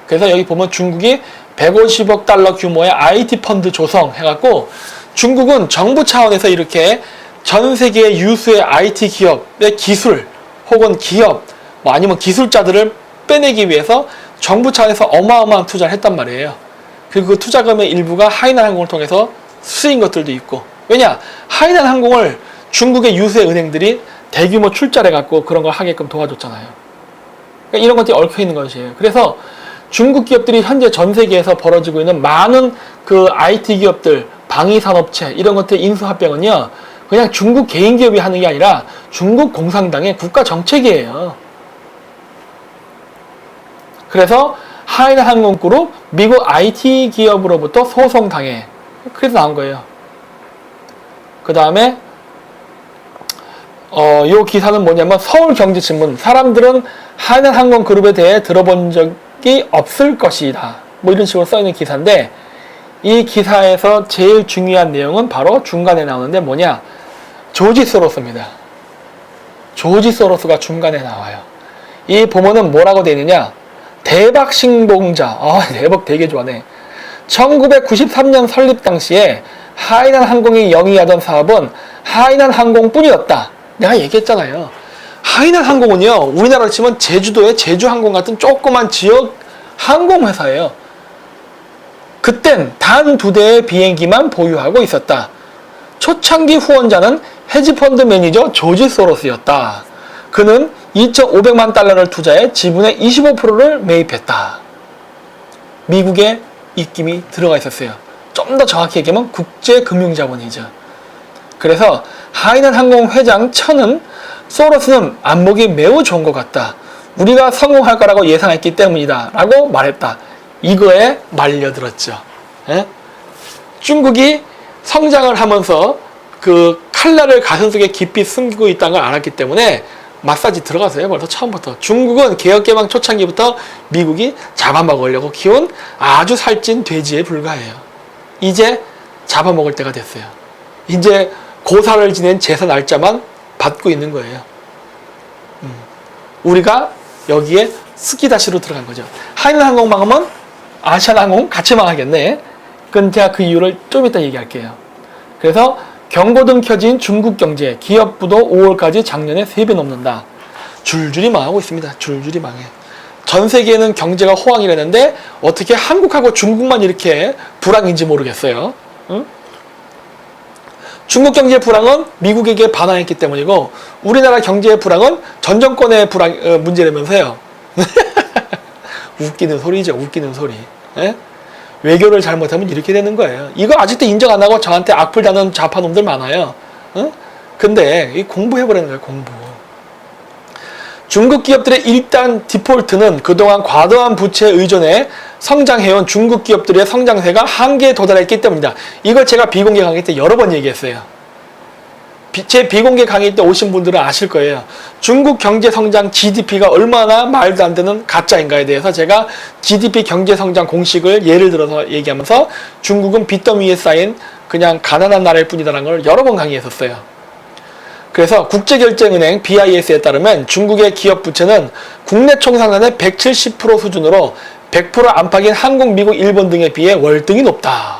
Speaker 1: 그래서 여기 보면 중국이 150억 달러 규모의 IT 펀드 조성 해갖고 중국은 정부 차원에서 이렇게 전 세계 유수의 IT 기업의 기술 혹은 기업 뭐 아니면 기술자들을 빼내기 위해서 정부 차원에서 어마어마한 투자를 했단 말이에요. 그리고 그 투자금의 일부가 하이난항공을 통해서 쓰인 것들도 있고. 왜냐? 하이난항공을 중국의 유수의 은행들이 대규모 출자를 해갖고 그런 걸 하게끔 도와줬잖아요. 그러니까 이런 것들이 얽혀 있는 것이에요. 그래서 중국 기업들이 현재 전 세계에서 벌어지고 있는 많은 그 IT 기업들, 방위산업체 이런 것들 인수합병은요, 그냥 중국 개인 기업이 하는 게 아니라 중국 공산당의 국가 정책이에요. 그래서 하이난항공그룹 미국 IT 기업으로부터 소송당해. 그래서 나온 거예요. 그 다음에 요 기사는 뭐냐면 서울경제신문 사람들은 하이난항공그룹에 대해 들어본 적이 없을 것이다. 뭐 이런 식으로 써있는 기사인데 이 기사에서 제일 중요한 내용은 바로 중간에 나오는데 뭐냐? 조지 소로스입니다. 조지 소로스가 중간에 나와요. 이 보면은 뭐라고 되어 있느냐? 대박 신봉자. 대박 되게 좋아하네. 1993년 설립 당시에 하이난항공이 영위하던 사업은 하이난항공뿐이었다. 내가 얘기했잖아요. 하이난항공은요, 우리나라로 치면 제주도의 제주항공 같은 조그만 지역 항공회사예요. 그땐 단 2대의 비행기만 보유하고 있었다. 초창기 후원자는 헤지펀드 매니저 조지 소로스였다. 그는 2,500만 달러를 투자해 지분의 25%를 매입했다. 미국의 입김이 들어가 있었어요. 좀 더 정확히 얘기하면 국제금융자본이죠. 그래서 하이난항공 회장 천은 소로스는 안목이 매우 좋은 것 같다. 우리가 성공할 거라고 예상했기 때문이다. 라고 말했다. 이거에 말려들었죠. 예? 중국이 성장을 하면서 그 칼날을 가슴속에 깊이 숨기고 있다는 걸 알았기 때문에 마사지 들어가서요. 벌써 처음부터. 중국은 개혁개방 초창기부터 미국이 잡아먹으려고 키운 아주 살찐 돼지에 불과해요. 이제 잡아먹을 때가 됐어요. 이제 고사를 지낸 제사 날짜만 받고 있는 거예요. 우리가 여기에 스키다시로 들어간 거죠. 하이난항공 망하면 아시아나항공 같이 망하겠네. 그건 제가 그 이유를 좀 이따 얘기할게요. 그래서 경고등 켜진 중국 경제, 기업부도 5월까지 작년에 3배 넘는다. 줄줄이 망하고 있습니다. 줄줄이 망해. 전 세계에는 경제가 호황이라는데 어떻게 한국하고 중국만 이렇게 불황인지 모르겠어요. 응? 중국 경제의 불황은 미국에게 반항했기 때문이고 우리나라 경제의 불황은 전 정권의 불황 문제라면서요. 웃기는 소리죠. 웃기는 소리. 예? 외교를 잘못하면 이렇게 되는 거예요. 이거 아직도 인정 안 하고 저한테 악플 다는 좌파놈들 많아요. 응? 근데 공부해버리는 거예요. 공부. 중국 기업들의 일단 디폴트는 그동안 과도한 부채 의존에 성장해온 중국 기업들의 성장세가 한계에 도달했기 때문이다. 이걸 제가 비공개 강의 때 여러 번 얘기했어요. 제 비공개 강의 때 오신 분들은 아실 거예요. 중국 경제 성장 GDP가 얼마나 말도 안 되는 가짜인가에 대해서 제가 GDP 경제 성장 공식을 예를 들어서 얘기하면서 중국은 빚더미 위에 쌓인 그냥 가난한 나라일 뿐이다라는 걸 여러 번 강의했었어요. 그래서 국제결제은행 BIS에 따르면 중국의 기업 부채는 국내 총생산의 170% 수준으로 100% 안팎인 한국, 미국, 일본 등에 비해 월등히 높다.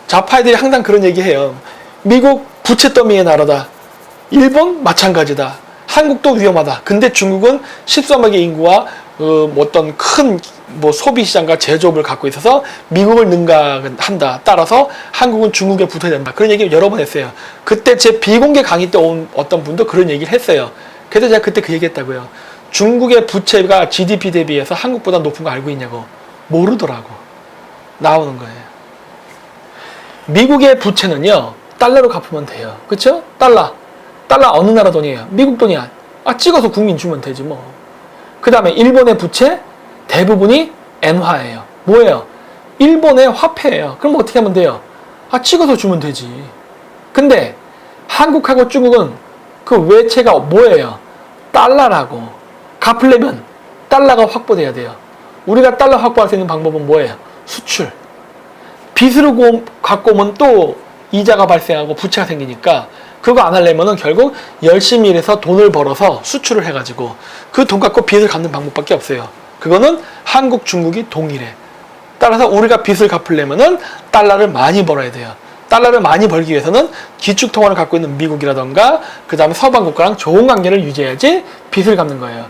Speaker 1: 좌파애들이 항상 그런 얘기해요. 미국 부채 더미의 나라다. 일본 마찬가지다. 한국도 위험하다. 근데 중국은 13억의 인구와 어떤 큰 소비 시장과 제조업을 갖고 있어서 미국을 능가한다. 따라서 한국은 중국에 붙어야 된다. 그런 얘기 여러 번 했어요. 그때 제 비공개 강의 때 온 어떤 분도 그런 얘기를 했어요. 그래서 제가 그때 그 얘기 했다고요. 중국의 부채가 GDP 대비해서 한국보다 높은 거 알고 있냐고. 모르더라고. 나오는 거예요. 미국의 부채는요. 달러로 갚으면 돼요. 그쵸? 달러 어느 나라 돈이에요? 미국 돈이야. 찍어서 국민 주면 되지 뭐. 그 다음에 일본의 부채 대부분이 엔화예요. 뭐예요? 일본의 화폐예요. 그럼 어떻게 하면 돼요? 찍어서 주면 되지. 근데 한국하고 중국은 그 외채가 뭐예요? 달러라고. 갚으려면 달러가 확보돼야 돼요. 우리가 달러 확보할 수 있는 방법은 뭐예요? 수출. 빚으로 갖고 오면 또 이자가 발생하고 부채가 생기니까 그거 안 하려면은 결국 열심히 일해서 돈을 벌어서 수출을 해가지고 그 돈 갖고 빚을 갚는 방법밖에 없어요. 그거는 한국, 중국이 동일해. 따라서 우리가 빚을 갚으려면은 달러를 많이 벌어야 돼요. 달러를 많이 벌기 위해서는 기축통화를 갖고 있는 미국이라던가 그 다음에 서방 국가랑 좋은 관계를 유지해야지 빚을 갚는 거예요.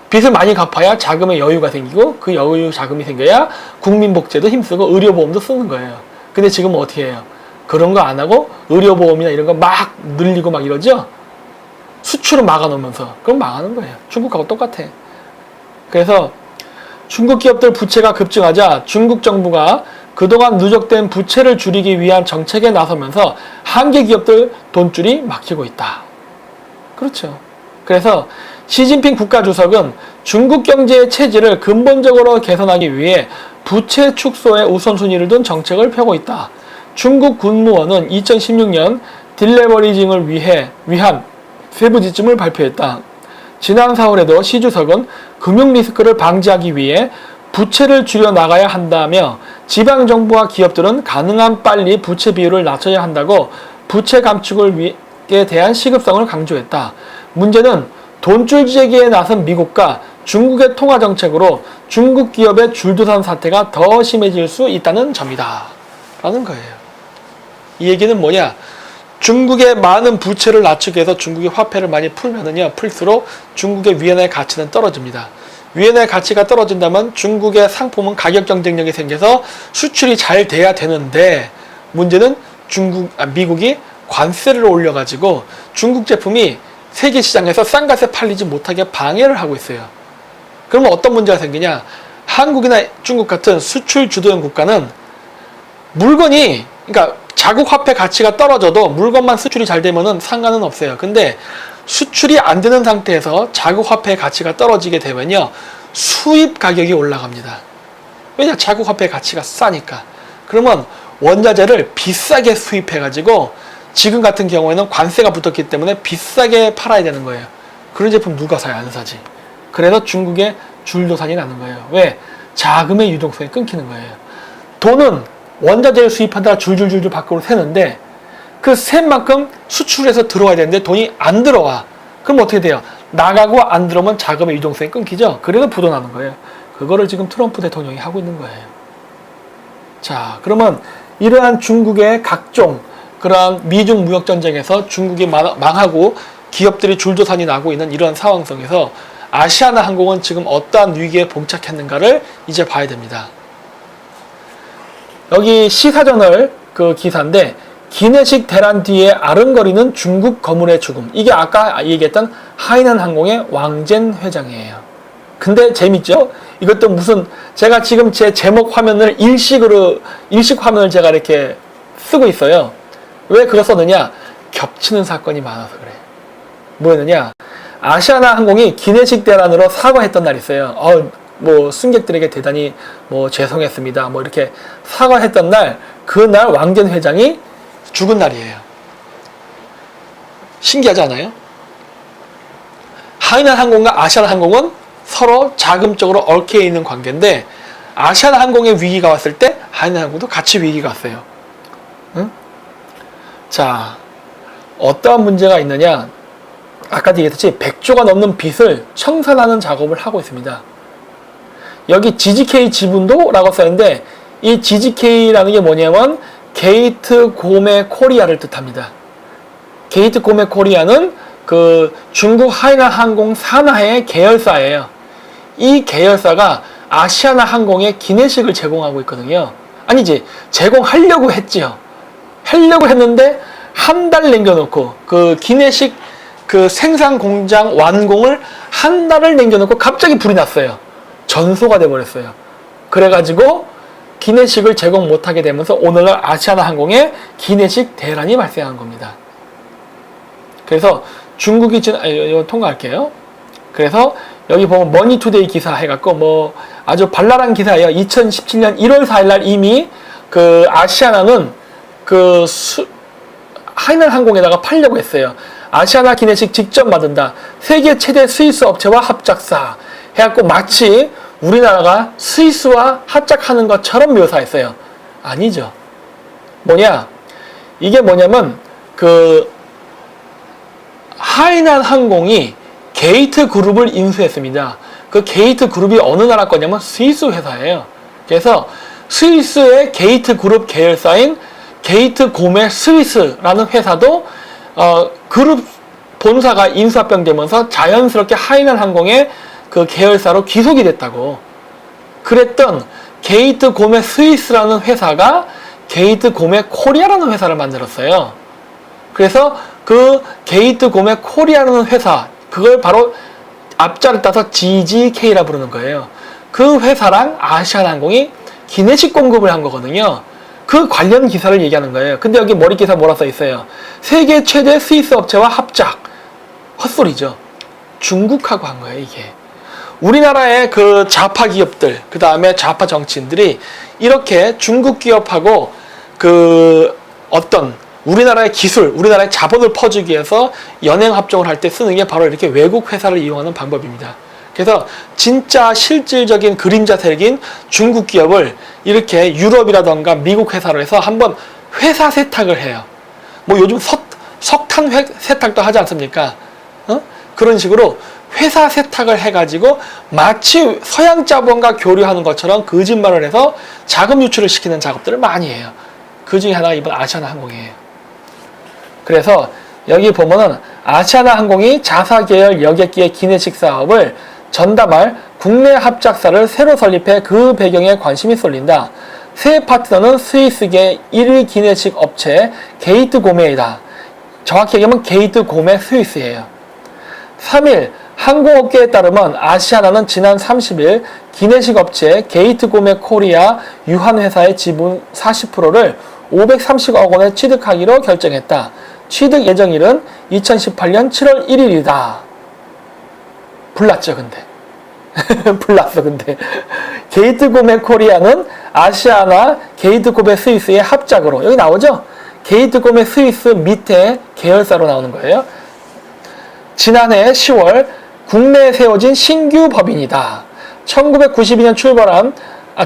Speaker 1: 빚을 많이 갚아야 자금의 여유가 생기고 그 여유 자금이 생겨야 국민복지에도 힘쓰고 의료보험도 쓰는 거예요. 근데 지금은 어떻게 해요? 그런 거 안 하고 의료보험이나 이런 거 막 늘리고 막 이러죠? 수출을 막아놓으면서 그럼 망하는 거예요. 중국하고 똑같아. 그래서 중국 기업들 부채가 급증하자 중국 정부가 그동안 누적된 부채를 줄이기 위한 정책에 나서면서 한계 기업들 돈줄이 막히고 있다. 그렇죠. 그래서 시진핑 국가주석은 중국 경제의 체질을 근본적으로 개선하기 위해 부채 축소에 우선순위를 둔 정책을 펴고 있다. 중국 군무원은 2016년 딜레버리징을 위한 세부 지침을 발표했다. 지난 4월에도 시 주석은 금융 리스크를 방지하기 위해 부채를 줄여 나가야 한다며 지방정부와 기업들은 가능한 빨리 부채 비율을 낮춰야 한다고 부채 감축에 대한 시급성을 강조했다. 문제는 돈줄 재기에 나선 미국과 중국의 통화 정책으로 중국 기업의 줄도산 사태가 더 심해질 수 있다는 점이다. 라는 거예요. 이 얘기는 뭐냐? 중국의 많은 부채를 낮추기 위해서 중국의 화폐를 많이 풀면은요, 풀수록 중국의 위안화의 가치는 떨어집니다. 위안화의 가치가 떨어진다면 중국의 상품은 가격 경쟁력이 생겨서 수출이 잘 돼야 되는데, 문제는 미국이 관세를 올려가지고 중국 제품이 세계 시장에서 싼 값에 팔리지 못하게 방해를 하고 있어요. 그러면 어떤 문제가 생기냐? 한국이나 중국 같은 수출 주도형 국가는 물건이, 그러니까 자국 화폐 가치가 떨어져도 물건만 수출이 잘 되면은 상관은 없어요. 근데 수출이 안 되는 상태에서 자국 화폐 가치가 떨어지게 되면요, 수입 가격이 올라갑니다. 왜냐? 자국 화폐 가치가 싸니까. 그러면 원자재를 비싸게 수입해가지고 지금 같은 경우에는 관세가 붙었기 때문에 비싸게 팔아야 되는 거예요. 그런 제품 누가 사요? 안 사지. 그래서 중국의 줄도산이 나는 거예요. 왜? 자금의 유동성이 끊기는 거예요. 돈은 원자재를 수입하다가 줄줄줄줄 밖으로 새는데 그 샌 만큼 수출해서 들어와야 되는데 돈이 안 들어와. 그럼 어떻게 돼요? 나가고 안 들어오면 자금의 유동성이 끊기죠. 그래서 부도나는 거예요. 그거를 지금 트럼프 대통령이 하고 있는 거예요. 자, 그러면 이러한 중국의 각종 그러한 미중 무역 전쟁에서 중국이 망하고 기업들이 줄도산이 나고 있는 이런 상황 속에서 아시아나항공은 지금 어떠한 위기에 봉착했는가를 이제 봐야 됩니다. 여기 시사저널 그 기사인데, 기내식 대란 뒤에 아른거리는 중국 거물의 죽음. 이게 아까 얘기했던 하이난항공의 왕젠 회장이에요. 근데 재밌죠? 이것도 무슨, 제가 지금 제 제목 화면을 일식 화면을 제가 이렇게 쓰고 있어요. 왜 그거 썼느냐? 겹치는 사건이 많아서 그래. 뭐였느냐? 아시아나항공이 기내식 대란으로 사과했던 날이 있어요. 뭐 승객들에게 대단히 뭐 죄송했습니다. 뭐 이렇게 사과했던 날, 그날 왕젠 회장이 죽은 날이에요. 신기하지 않아요? 하이난항공과 아시아나항공은 서로 자금적으로 얽혀 있는 관계인데, 아시아나항공의 위기가 왔을 때 하이난항공도 같이 위기가 왔어요. 응? 자, 어떠한 문제가 있느냐? 아까도 얘기했듯이 100조가 넘는 빚을 청산하는 작업을 하고 있습니다. 여기 GGK 지분도라고 써있는데, 이 GGK라는 게 뭐냐면 게이트 고메 코리아를 뜻합니다. 게이트 고메 코리아는 그 중국 하이난항공 산하의 계열사예요. 이 계열사가 아시아나항공에 기내식을 제공하고 있거든요. 아니지, 제공하려고 했지요. 하려고 했는데 한 달 남겨놓고, 그 기내식 그 생산 공장 완공을 한 달을 남겨놓고 갑자기 불이 났어요. 전소가 돼버렸어요. 그래가지고 기내식을 제공 못하게 되면서 오늘날 아시아나항공에 기내식 대란이 발생한 겁니다. 그래서 중국이 지금, 이거 통과할게요. 그래서 여기 보면 머니투데이 기사 해갖고 뭐 아주 발랄한 기사예요. 2017년 1월 4일날 이미 그 아시아나는 그 하이난항공에다가 팔려고 했어요. 아시아나 기내식 직접 만든다. 세계 최대 스위스 업체와 합작사 해갖고 마치 우리나라가 스위스와 합작하는 것처럼 묘사했어요. 아니죠. 뭐냐? 이게 뭐냐면 그 하이난항공이 게이트 그룹을 인수했습니다. 그 게이트 그룹이 어느 나라 거냐면 스위스 회사예요. 그래서 스위스의 게이트 그룹 계열사인 게이트 고메 스위스라는 회사도 그룹 본사가 인수합병되면서 자연스럽게 하이난항공의 그 계열사로 귀속이 됐다고. 그랬던 게이트 고메 스위스라는 회사가 게이트 고메 코리아라는 회사를 만들었어요. 그래서 그 게이트 고메 코리아라는 회사, 그걸 바로 앞자를 따서 GGK라 부르는 거예요. 그 회사랑 아시아나항공이 기내식 공급을 한 거거든요. 그 관련 기사를 얘기하는 거예요. 근데 여기 머리 기사 뭐라 써 있어요? 세계 최대 스위스 업체와 합작. 헛소리죠. 중국하고 한 거예요, 이게. 우리나라의 그 좌파 기업들, 그 다음에 좌파 정치인들이 이렇게 중국 기업하고 그 어떤 우리나라의 기술, 우리나라의 자본을 퍼주기 위해서 연행합종을 할 때 쓰는 게 바로 이렇게 외국 회사를 이용하는 방법입니다. 그래서 진짜 실질적인 그림자 세력인 중국 기업을 이렇게 유럽이라던가 미국 회사로 해서 한번 회사 세탁을 해요. 뭐 요즘 석탄 세탁도 하지 않습니까? 그런 식으로 회사 세탁을 해가지고 마치 서양 자본과 교류하는 것처럼 거짓말을 해서 자금 유출을 시키는 작업들을 많이 해요. 그 중에 하나가 이번 아시아나항공이에요. 그래서 여기 보면은 아시아나항공이 자사계열 여객기의 기내식 사업을 전담할 국내 합작사를 새로 설립해 그 배경에 관심이 쏠린다. 새 파트너는 스위스계 1위 기내식 업체 게이트 고메이다. 정확히 얘기하면 게이트 고메 스위스예요. 3일 항공업계에 따르면 아시아나는 지난 30일 기내식 업체 게이트 고메 코리아 유한회사의 지분 40%를 530억 원에 취득하기로 결정했다. 취득 예정일은 2018년 7월 1일이다. 불났죠, 근데. 불났어, 근데. 게이트 고메 코리아는 아시아나 게이트 고메 스위스의 합작으로, 여기 나오죠? 게이트 고메 스위스 밑에 계열사로 나오는 거예요. 지난해 10월 국내에 세워진 신규 법인이다. 1992년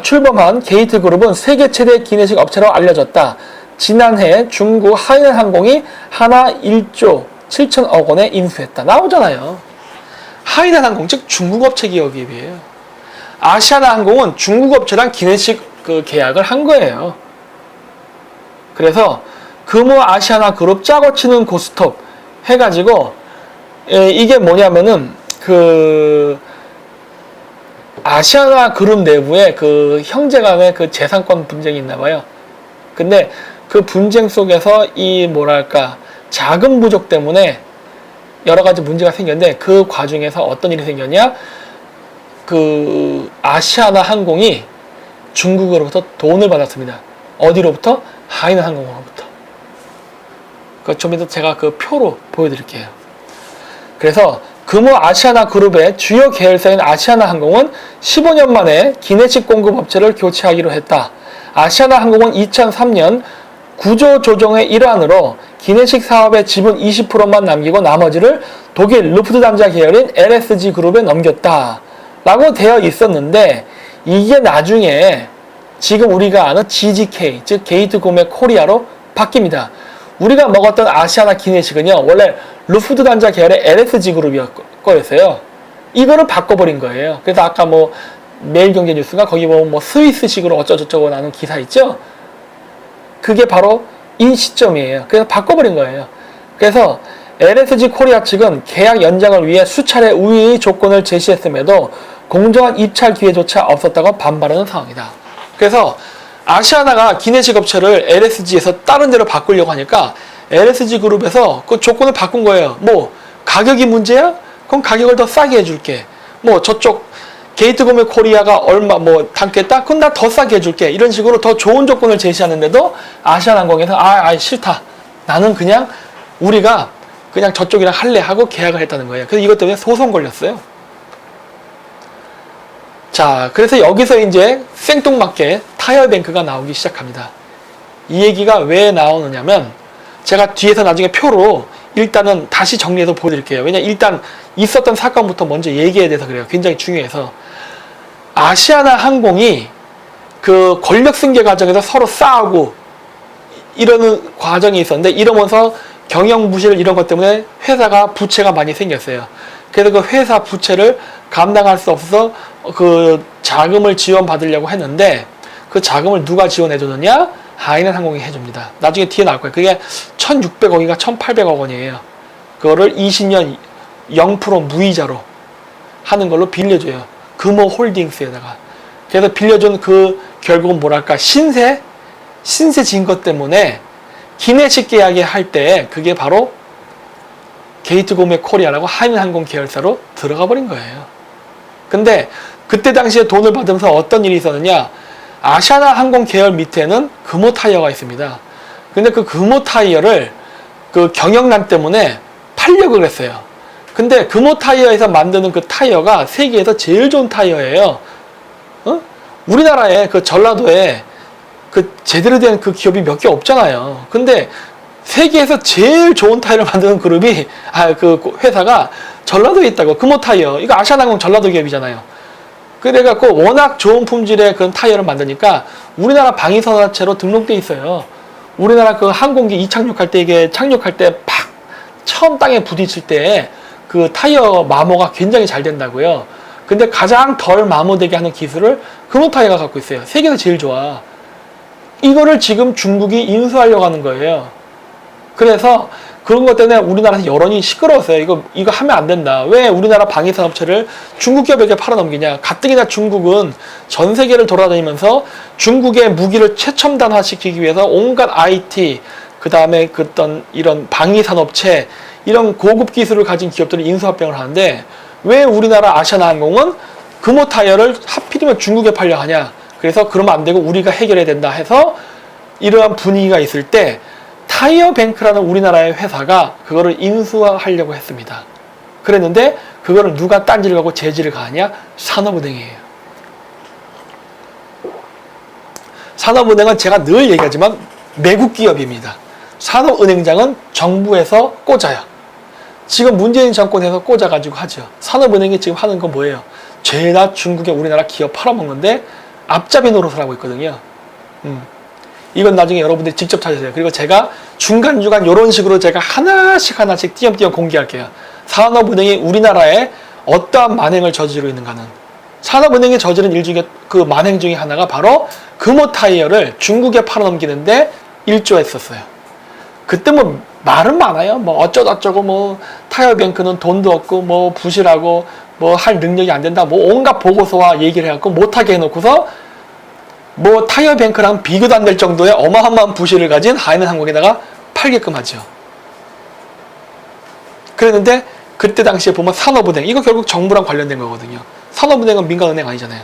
Speaker 1: 출범한 게이트 그룹은 세계 최대 기내식 업체로 알려졌다. 지난해 중국 하이난항공이 하나 1조 7천억 원에 인수했다. 나오잖아요. 하이난항공, 즉 중국 업체 기업이에요. 아시아나항공은 중국 업체랑 기내식 그 계약을 한 거예요. 그래서 금호 아시아나 그룹 짜고 치는 고스톱 해가지고 이게 뭐냐면은 그 아시아나 그룹 내부에 그 형제간의 그 재산권 분쟁이 있나 봐요. 근데 그 분쟁 속에서 이 뭐랄까 자금 부족 때문에 여러 가지 문제가 생겼는데 그 과정에서 어떤 일이 생겼냐? 그 아시아나 항공이 중국으로부터 돈을 받았습니다. 어디로부터? 하이난 항공으로부터. 좀 이따 제가 그 표로 보여드릴게요. 그래서 금호 아시아나 그룹의 주요 계열사인 아시아나 항공은 15년 만에 기내식 공급 업체를 교체하기로 했다. 아시아나 항공은 2003년 구조 조정의 일환으로 기내식 사업의 지분 20%만 남기고 나머지를 독일 루프트단자 계열인 LSG 그룹에 넘겼다. 라고 되어 있었는데 이게 나중에 지금 우리가 아는 GGK, 즉 게이트 구매 코리아로 바뀝니다. 우리가 먹었던 아시아나 기내식은요, 원래 루프트단자 계열의 LSG 그룹이었어요. 이거를 바꿔버린 거예요. 그래서 아까 뭐 매일경제뉴스가 거기 보면 뭐 스위스식으로 어쩌고저쩌고 나눈 기사 있죠? 그게 바로 이 시점이에요. 그래서 바꿔버린 거예요. 그래서 LSG 코리아 측은 계약 연장을 위해 수차례 우위의 조건을 제시했음에도 공정한 입찰 기회조차 없었다고 반발하는 상황이다. 그래서 아시아나가 기내식 업체를 LSG에서 다른 데로 바꾸려고 하니까 LSG 그룹에서 그 조건을 바꾼 거예요. 뭐 가격이 문제야? 그럼 가격을 더 싸게 해줄게. 뭐 저쪽 게이트 구매 코리아가 얼마 뭐 담겠다? 그럼 나 더 싸게 해줄게. 이런 식으로 더 좋은 조건을 제시하는데도 아시아나항공에서 싫다. 나는 그냥 우리가 그냥 저쪽이랑 할래 하고 계약을 했다는 거예요. 그래서 이것 때문에 소송 걸렸어요. 자, 그래서 여기서 이제 생뚱맞게 타이어뱅크가 나오기 시작합니다. 이 얘기가 왜 나오느냐면 제가 뒤에서 나중에 표로 일단은 다시 정리해서 보여드릴게요. 왜냐면 일단 있었던 사건부터 먼저 얘기해야 돼서 그래요. 굉장히 중요해서. 아시아나 항공이 그 권력 승계 과정에서 서로 싸우고 이러는 과정이 있었는데 이러면서 경영 부실 이런 것 때문에 회사가 부채가 많이 생겼어요. 그래서 그 회사 부채를 감당할 수 없어서 그 자금을 지원받으려고 했는데 그 자금을 누가 지원해 줬느냐? 하이난 항공이 해줍니다. 나중에 뒤에 나올 거예요. 그게 1600억인가 1800억 원이에요. 그거를 20년 0% 무이자로 하는 걸로 빌려줘요. 금호 홀딩스에다가. 그래서 빌려준 그 결국은 뭐랄까 신세 진 것 때문에 기내식 계약을 할 때 그게 바로 게이트 구매 코리아라고 하이난 항공 계열사로 들어가 버린 거예요. 근데 그때 당시에 돈을 받으면서 어떤 일이 있었느냐? 아시아나 항공 계열 밑에는 금호 타이어가 있습니다. 근데 그 금호 타이어를 그 경영난 때문에 팔려고 그랬어요. 근데 금호 타이어에서 만드는 그 타이어가 세계에서 제일 좋은 타이어예요. 우리나라에 그 전라도에 그 제대로 된 그 기업이 몇 개 없잖아요. 근데 세계에서 제일 좋은 타이어를 만드는 그룹이 그 회사가 전라도에 있다고. 금호 타이어. 이거 아시아나항공 전라도 기업이잖아요. 그래갖고 워낙 좋은 품질의 그런 타이어를 만드니까 우리나라 방위산업체로 등록돼 있어요. 우리나라 그 항공기 이착륙할 때 이게 착륙할 때 팍 처음 땅에 부딪힐 때 그 타이어 마모가 굉장히 잘 된다고요. 근데 가장 덜 마모되게 하는 기술을 금호 타이어가 갖고 있어요. 세계에서 제일 좋아. 이거를 지금 중국이 인수하려고 하는 거예요. 그래서 그런 것 때문에 우리나라에서 여론이 시끄러웠어요. 이거 하면 안 된다. 왜 우리나라 방위산업체를 중국 기업에게 팔아넘기냐. 가뜩이나 중국은 전 세계를 돌아다니면서 중국의 무기를 최첨단화시키기 위해서 온갖 IT, 그 다음에 이런 방위산업체, 이런 고급 기술을 가진 기업들을 인수합병을 하는데 왜 우리나라 아시아나항공은 금호 타이어를 하필이면 중국에 팔려 하냐. 그래서 그러면 안 되고 우리가 해결해야 된다 해서 이러한 분위기가 있을 때 타이어뱅크라는 우리나라의 회사가 그거를 인수하려고 했습니다. 그랬는데 그거를 누가 딴지를 가고 제지를 가하냐? 산업은행이에요. 산업은행은 제가 늘 얘기하지만 매국 기업입니다. 산업은행장은 정부에서 꽂아요. 지금 문재인 정권에서 꽂아가지고 하죠. 산업은행이 지금 하는 건 뭐예요? 죄다 중국에 우리나라 기업 팔아먹는데 앞잡이 노릇을 하고 있거든요. 이건 나중에 여러분들이 직접 찾으세요. 그리고 제가 중간중간 이런 식으로 제가 하나씩 띄엄띄엄 공개할게요. 산업은행이 우리나라에 어떠한 만행을 저지르고 있는가는 산업은행이 저지른 일 중에 그 만행 중에 하나가 바로 금호타이어를 중국에 팔아넘기는데 일조했었어요. 그때 뭐 말은 많아요. 뭐 어쩌고저쩌고 뭐 타이어뱅크는 돈도 없고 뭐 부실하고 뭐 할 능력이 안 된다. 뭐 온갖 보고서와 얘기를 해갖고 못하게 해놓고서 뭐 타이어뱅크랑 비교도 안 될 정도의 어마어마한 부실을 가진 하이난항공에다가 팔게끔 하죠. 그랬는데 그때 당시에 보면 산업은행, 이거 결국 정부랑 관련된 거거든요. 산업은행은 민간은행 아니잖아요.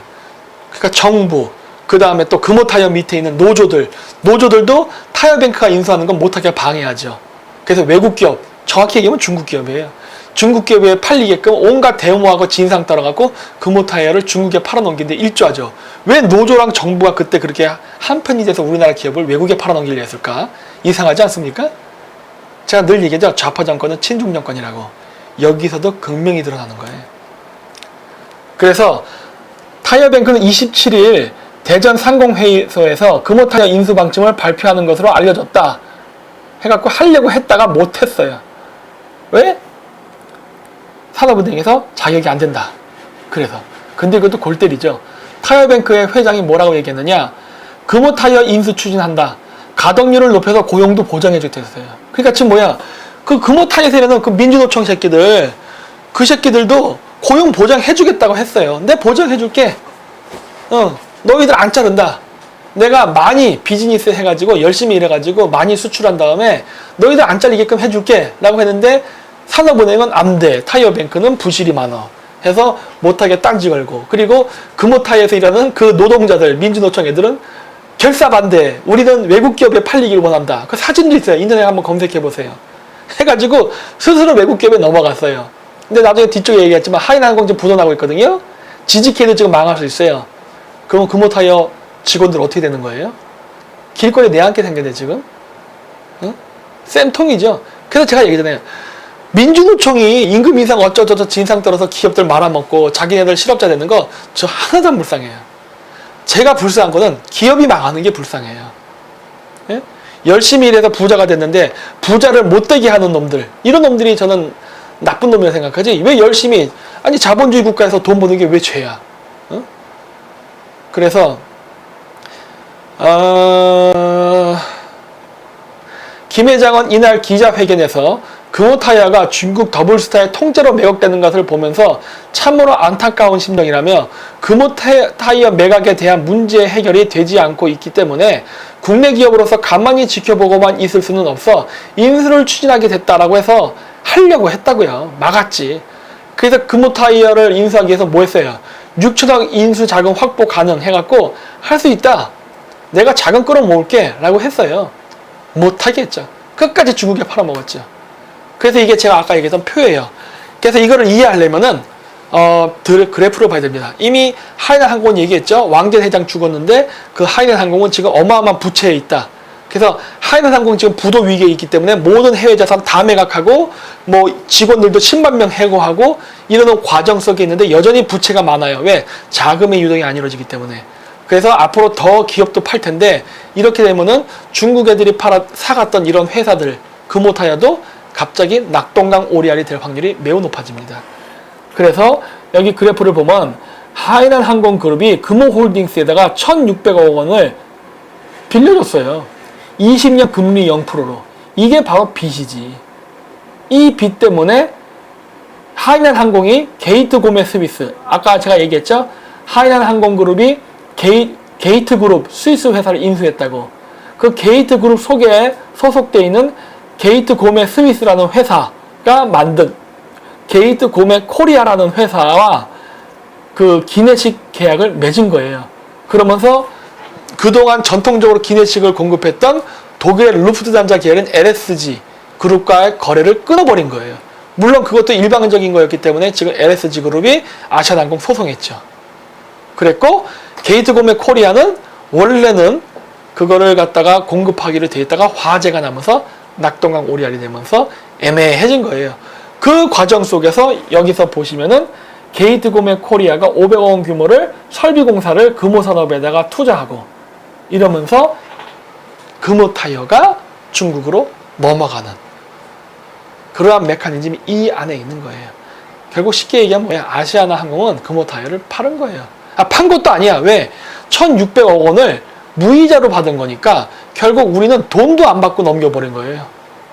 Speaker 1: 그러니까 정부, 그 다음에 또 금호타이어 밑에 있는 노조들도 타이어뱅크가 인수하는 건 못하게 방해하죠. 그래서 외국 기업, 정확히 얘기하면 중국 기업이에요. 중국 기업에 팔리게끔 온갖 대모하고 진상 따라갖고 금호타이어를 중국에 팔아넘기는데 일조하죠. 왜 노조랑 정부가 그때 그렇게 한편이 돼서 우리나라 기업을 외국에 팔아넘기려 했을까? 이상하지 않습니까? 제가 늘 얘기하죠. 좌파 정권은 친중 정권이라고. 여기서도 극명히 드러나는 거예요. 그래서 타이어뱅크는 27일 대전 상공회의소에서 금호타이어 인수 방침을 발표하는 것으로 알려졌다 해갖고 하려고 했다가 못했어요. 왜? 산업은행에서 자격이 안 된다. 그래서. 근데 이것도 골 때리죠. 타이어뱅크의 회장이 뭐라고 얘기했느냐. 금호타이어 인수 추진한다. 가동률을 높여서 고용도 보장해주겠어요. 그러니까 지금 뭐야. 그 금호타이어에서 일하는 그 민주노총 새끼들, 그 새끼들도 고용 보장해주겠다고 했어요. 내 보장해줄게. 너희들 안 자른다. 내가 많이 비즈니스 해가지고 열심히 일해가지고 많이 수출한 다음에 너희들 안 잘리게끔 해줄게 라고 했는데 산업은행은 안 돼. 타이어뱅크는 부실이 많아. 해서 못하게 딱지 걸고, 그리고 금호타이어에서 일하는 그 노동자들, 민주노총 애들은 결사 반대. 우리는 외국 기업에 팔리기를 원한다. 그 사진도 있어요. 인터넷에 한번 검색해보세요. 해가지고 스스로 외국 기업에 넘어갔어요. 근데 나중에 뒤쪽에 얘기했지만 하이난항공 지금 부도나고 있거든요. 지지케이도 지금 망할 수 있어요. 그럼 금호타이어 직원들 어떻게 되는 거예요? 길거리에 내앉게 생겼네 지금. 응? 쌤통이죠. 그래서 제가 얘기잖아요. 민주노총이 임금 인상 어쩌저쩌 진상 떨어서 기업들 말아먹고 자기네들 실업자 되는 거 저 하나도 안 불쌍해요. 제가 불쌍한 거는 기업이 망하는 게 불쌍해요. 예? 열심히 일해서 부자가 됐는데 부자를 못되게 하는 놈들, 이런 놈들이 저는 나쁜 놈이라고 생각하지. 왜 열심히, 아니 자본주의 국가에서 돈 버는 게 왜 죄야? 그래서 김 회장은 이날 기자회견에서 금호타이어가 중국 더블스타의 통째로 매각되는 것을 보면서 참으로 안타까운 심정이라며 금호타이어 매각에 대한 문제 해결이 되지 않고 있기 때문에 국내 기업으로서 가만히 지켜보고만 있을 수는 없어 인수를 추진하게 됐다라고 해서 하려고 했다고요. 막았지. 그래서 금호타이어를 인수하기 위해서 뭐 했어요? 6천억 인수 자금 확보 가능해갖고 할 수 있다. 내가 자금 끌어모을게 라고 했어요. 못하게 했죠. 끝까지 중국에 팔아먹었죠. 그래서 이게 제가 아까 얘기했던 표예요. 그래서 이거를 이해하려면은 그래프로 봐야 됩니다. 이미 하이난항공 얘기했죠. 왕전 회장 죽었는데 그 하이난항공은 지금 어마어마한 부채에 있다. 그래서 하이난항공 지금 부도 위기에 있기 때문에 모든 해외 자산 다 매각하고 뭐 직원들도 10만 명 해고하고 이러는 과정 속에 있는데 여전히 부채가 많아요. 왜? 자금의 유동이 안 이루어지기 때문에. 그래서 앞으로 더 기업도 팔 텐데 이렇게 되면은 중국 애들이 사갔던 이런 회사들 금호타이어도 갑자기 낙동강 오리알이 될 확률이 매우 높아집니다. 그래서 여기 그래프를 보면 하이난항공그룹이 금호홀딩스에다가 1,600억 원을 빌려줬어요. 20년 금리 0%로. 이게 바로 빚이지. 이 빚 때문에 하이난항공이 게이트고메 스위스, 아까 제가 얘기했죠? 하이난항공그룹이 게이트그룹 스위스 회사를 인수했다고. 그 게이트그룹 속에 소속되어 있는 게이트고메 스위스라는 회사가 만든 게이트고메 코리아라는 회사와 그 기내식 계약을 맺은 거예요. 그러면서 그동안 전통적으로 기내식을 공급했던 독일의 루프트단자 계열인 LSG 그룹과의 거래를 끊어버린 거예요. 물론 그것도 일방적인 거였기 때문에 지금 LSG 그룹이 아시아나항공 소송했죠. 그랬고 게이트고메 코리아는 원래는 그거를 갖다가 공급하기로 돼 있다가 화재가 나면서 낙동강 오리알이 되면서 애매해진 거예요. 그 과정 속에서 여기서 보시면은 게이트고메 코리아가 500억 원 규모를 설비공사를 금호산업에다가 투자하고 이러면서 금호타이어가 중국으로 넘어가는 그러한 메커니즘이 이 안에 있는 거예요. 결국 쉽게 얘기하면 뭐야? 아시아나 항공은 금호 타이어를 팔은 거예요. 판 것도 아니야. 왜? 1,600억 원을 무이자로 받은 거니까 결국 우리는 돈도 안 받고 넘겨버린 거예요.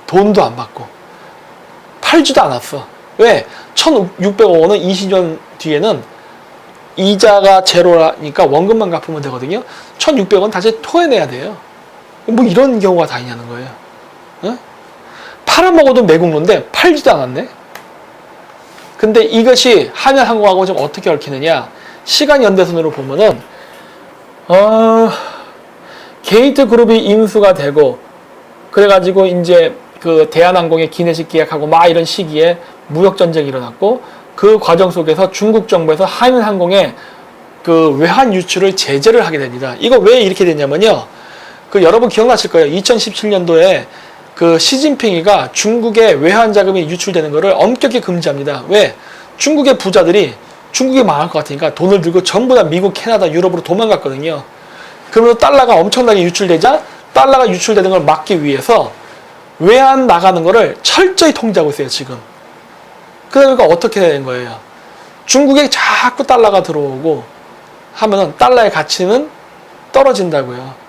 Speaker 1: 돈도 안 받고. 팔지도 않았어. 왜? 1,600억 원은 20년 뒤에는 이자가 제로라니까 원금만 갚으면 되거든요. 1,600원 다시 토해내야 돼요. 뭐 이런 경우가 다 있냐는 거예요. 어? 팔아먹어도 매국노인데 팔지도 않았네. 근데 이것이 한일항공하고 좀 어떻게 얽히느냐. 시간 연대선으로 보면은 게이트 그룹이 인수가 되고 그래가지고 이제 그 대한항공의 기내식 계약하고 막 이런 시기에 무역 전쟁이 일어났고 그 과정 속에서 중국 정부에서 한일항공의 그 외환 유출을 제재를 하게 됩니다. 이거 왜 이렇게 됐냐면요. 그 여러분 기억나실 거예요. 2017년도에 그 시진핑이가 중국의 외환 자금이 유출되는 것을 엄격히 금지합니다. 왜? 중국의 부자들이 중국이 망할 것 같으니까 돈을 들고 전부 다 미국, 캐나다, 유럽으로 도망갔거든요. 그러면서 달러가 엄청나게 유출되자 달러가 유출되는 걸 막기 위해서 외환 나가는 거를 철저히 통제하고 있어요, 지금. 그러니까 어떻게 된 거예요? 중국에 자꾸 달러가 들어오고 하면은 달러의 가치는 떨어진다고요.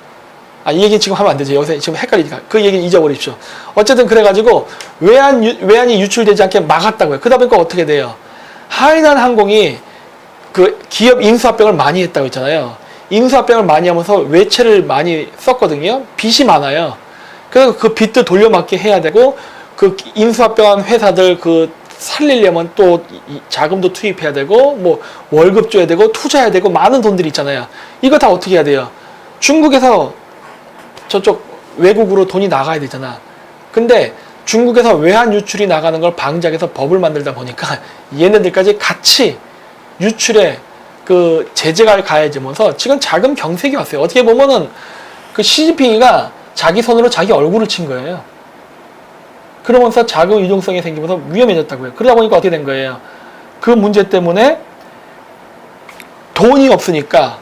Speaker 1: 이 얘기 지금 하면 안 되죠. 여기서 지금 헷갈리니까. 그 얘기는 잊어버리십시오. 어쨌든 그래가지고 외환이 유출되지 않게 막았다고요. 그러다 보니까 어떻게 돼요? 하이난 항공이 그 기업 인수합병을 많이 했다고 했잖아요. 인수합병을 많이 하면서 외채를 많이 썼거든요. 빚이 많아요. 그래서 그 빚도 돌려막게 해야 되고 그 인수합병한 회사들 그 살리려면 또 자금도 투입해야 되고 뭐 월급 줘야 되고 투자해야 되고 많은 돈들이 있잖아요. 이거 다 어떻게 해야 돼요? 중국에서 저쪽 외국으로 돈이 나가야 되잖아. 근데 중국에서 외환 유출이 나가는 걸 방지하기 위해서 법을 만들다 보니까 얘네들까지 같이 유출에 그 제재가 가해지면서 지금 자금 경색이 왔어요. 어떻게 보면은 그 시진핑이가 자기 손으로 자기 얼굴을 친 거예요. 그러면서 자금 유동성이 생기면서 위험해졌다고요. 그러다 보니까 어떻게 된 거예요? 그 문제 때문에 돈이 없으니까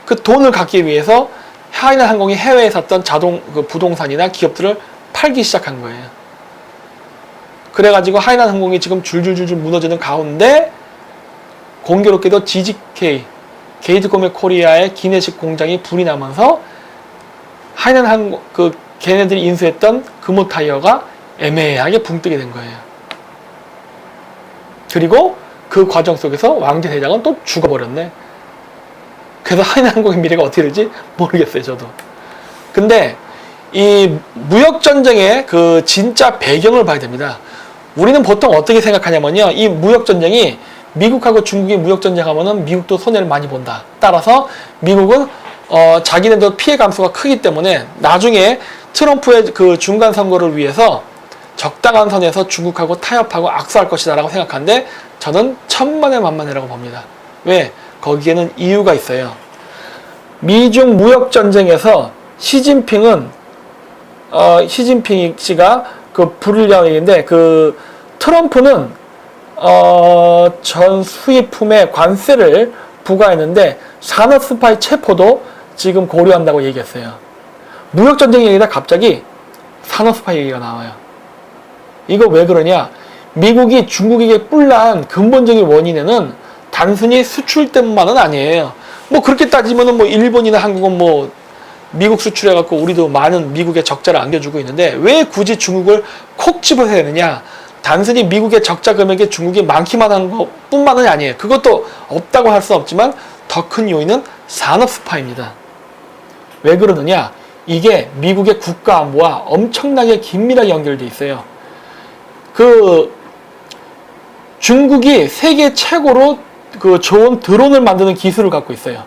Speaker 1: 그 돈을 갖기 위해서 하이난 항공이 해외에 샀던 그 부동산이나 기업들을 팔기 시작한 거예요. 그래가지고 하이난 항공이 지금 줄줄줄줄 무너지는 가운데 공교롭게도 GGK, 게이트코메 코리아의 기내식 공장이 불이 나면서 하이난 항공, 걔네들이 인수했던 금호 타이어가 애매하게 붕 뜨게 된 거예요. 그리고 그 과정 속에서 왕제 대장은 또 죽어버렸네. 그래서 하이난 항공의 미래가 어떻게 될지 모르겠어요, 저도. 근데 이 무역전쟁의 그 진짜 배경을 봐야 됩니다. 우리는 보통 어떻게 생각하냐면요. 이 무역전쟁이 미국하고 중국이 무역전쟁하면은 미국도 손해를 많이 본다. 따라서 미국은 자기네도 피해 감수가 크기 때문에 나중에 트럼프의 그 중간 선거를 위해서 적당한 선에서 중국하고 타협하고 악수할 것이다 라고 생각하는데 저는 천만의 만만이라고 봅니다. 왜? 거기에는 이유가 있어요. 미중 무역전쟁에서 시진핑 씨가 그 불일량인데 그 트럼프는 전 수입품에 관세를 부과했는데 산업 스파이 체포도 지금 고려한다고 얘기했어요. 무역전쟁 얘기다 갑자기 산업 스파이 얘기가 나와요. 이거 왜 그러냐? 미국이 중국에게 뿔난 근본적인 원인에는 단순히 수출 때문만은 아니에요. 뭐 그렇게 따지면은 뭐 일본이나 한국은 뭐 미국 수출해갖고 우리도 많은 미국의 적자를 안겨주고 있는데 왜 굳이 중국을 콕 집어서 해야 되느냐? 단순히 미국의 적자 금액이 중국이 많기만 한 것뿐만은 아니에요. 그것도 없다고 할 수 없지만 더 큰 요인은 산업 스파이입니다. 왜 그러느냐? 이게 미국의 국가 안보와 엄청나게 긴밀하게 연결되어 있어요. 중국이 세계 최고로 좋은 드론을 만드는 기술을 갖고 있어요.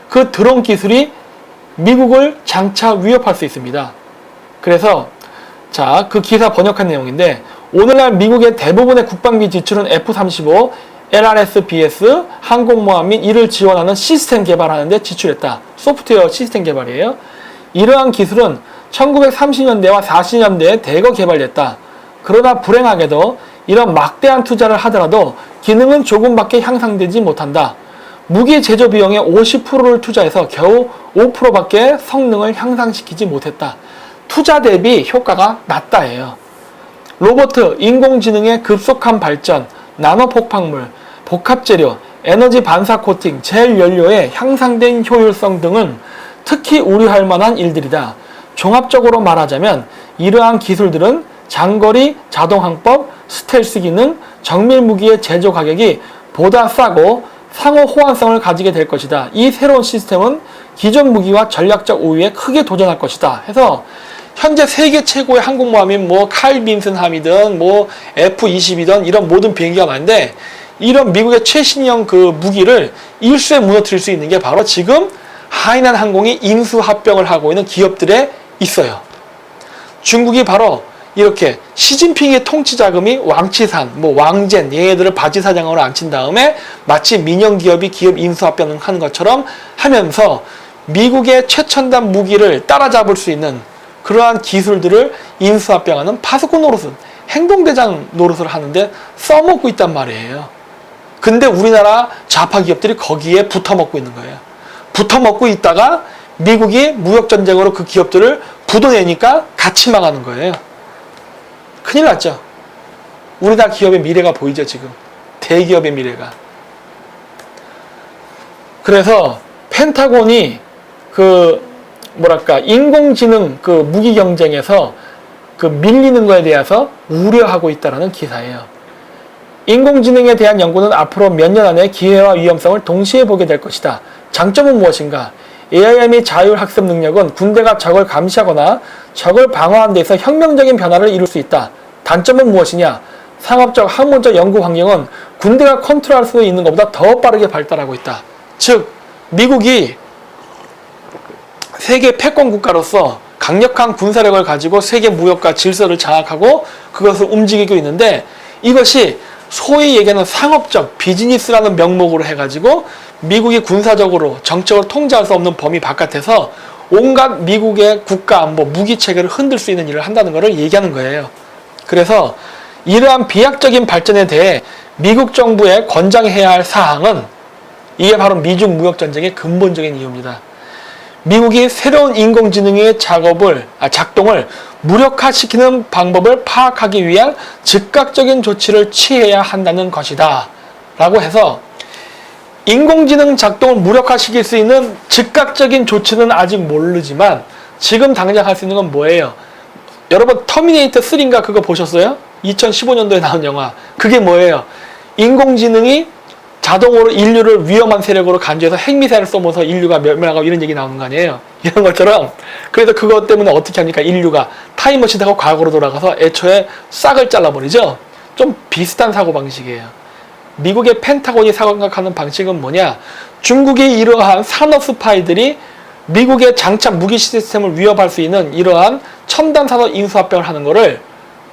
Speaker 1: 그 드론 기술이 미국을 장차 위협할 수 있습니다. 그래서 그 기사 번역한 내용인데 오늘날 미국의 대부분의 국방비 지출은 F-35, LRS-BS, 항공모함 및 이를 지원하는 시스템 개발하는 데 지출했다. 소프트웨어 시스템 개발이에요. 이러한 기술은 1930년대와 40년대에 대거 개발됐다. 그러나 불행하게도 이런 막대한 투자를 하더라도 기능은 조금밖에 향상되지 못한다. 무기 제조 비용의 50%를 투자해서 겨우 5%밖에 성능을 향상시키지 못했다. 투자 대비 효과가 낮다예요. 로봇, 인공지능의 급속한 발전, 나노 폭발물, 복합재료, 에너지 반사 코팅, 젤 연료의 향상된 효율성 등은 특히 우려할 만한 일들이다. 종합적으로 말하자면 이러한 기술들은 장거리 자동항법, 스텔스 기능, 정밀 무기의 제조 가격이 보다 싸고 상호 호환성을 가지게 될 것이다. 이 새로운 시스템은 기존 무기와 전략적 우위에 크게 도전할 것이다. 해서 현재 세계 최고의 항공모함인 뭐 칼 빈슨함이든 뭐 F-20이든 이런 모든 비행기가 많은데 이런 미국의 최신형 그 무기를 일수에 무너뜨릴 수 있는 게 바로 지금 하이난 항공이 인수합병을 하고 있는 기업들에 있어요. 중국이 바로 이렇게 시진핑의 통치 자금이 왕치산, 뭐 왕젠 얘네들을 바지사장으로 앉힌 다음에 마치 민영 기업이 기업 인수합병을 하는 것처럼 하면서 미국의 최첨단 무기를 따라잡을 수 있는 그러한 기술들을 인수합병하는 파수꾼 노릇을, 행동대장 노릇을 하는데 써먹고 있단 말이에요. 근데 우리나라 좌파 기업들이 거기에 붙어먹고 있는 거예요. 붙어먹고 있다가 미국이 무역전쟁으로 그 기업들을 부도내니까 같이 망하는 거예요. 큰일 났죠. 우리나라 기업의 미래가 보이죠, 지금. 대기업의 미래가. 그래서 펜타곤이 인공지능 무기 경쟁에서 밀리는 거에 대해서 우려하고 있다는 기사예요. 인공지능에 대한 연구는 앞으로 몇 년 안에 기회와 위험성을 동시에 보게 될 것이다. 장점은 무엇인가? AI 및 자율학습 능력은 군대가 적을 감시하거나 적을 방어하는 데서 혁명적인 변화를 이룰 수 있다. 단점은 무엇이냐? 상업적, 학문적 연구 환경은 군대가 컨트롤할 수 있는 것보다 더 빠르게 발달하고 있다. 즉, 미국이 세계 패권 국가로서 강력한 군사력을 가지고 세계 무역과 질서를 장악하고 그것을 움직이고 있는데 이것이 소위 얘기하는 상업적 비즈니스라는 명목으로 해가지고 미국이 군사적으로 정책을 통제할 수 없는 범위 바깥에서 온갖 미국의 국가 안보 무기 체계를 흔들 수 있는 일을 한다는 것을 얘기하는 거예요. 그래서 이러한 비약적인 발전에 대해 미국 정부에 권장해야 할 사항은 이게 바로 미중 무역 전쟁의 근본적인 이유입니다. 미국이 새로운 인공지능의 작동을 무력화시키는 방법을 파악하기 위한 즉각적인 조치를 취해야 한다는 것이다. 라고 해서 인공지능 작동을 무력화시킬 수 있는 즉각적인 조치는 아직 모르지만 지금 당장 할 수 있는 건 뭐예요? 여러분 터미네이터 3인가 그거 보셨어요? 2015년도에 나온 영화. 그게 뭐예요? 인공지능이 자동으로 인류를 위험한 세력으로 간주해서 핵미사일을 쏘면서 인류가 멸망하고 이런 얘기 나오는 거 아니에요? 이런 것처럼. 그래서 그것 때문에 어떻게 합니까? 인류가 타임머신 타고 과거로 돌아가서 애초에 싹을 잘라버리죠? 좀 비슷한 사고방식이에요. 미국의 펜타곤이 생각하는 방식은 뭐냐? 중국의 이러한 산업 스파이들이 미국의 장착 무기 시스템을 위협할 수 있는 이러한 첨단 산업 인수합병을 하는 거를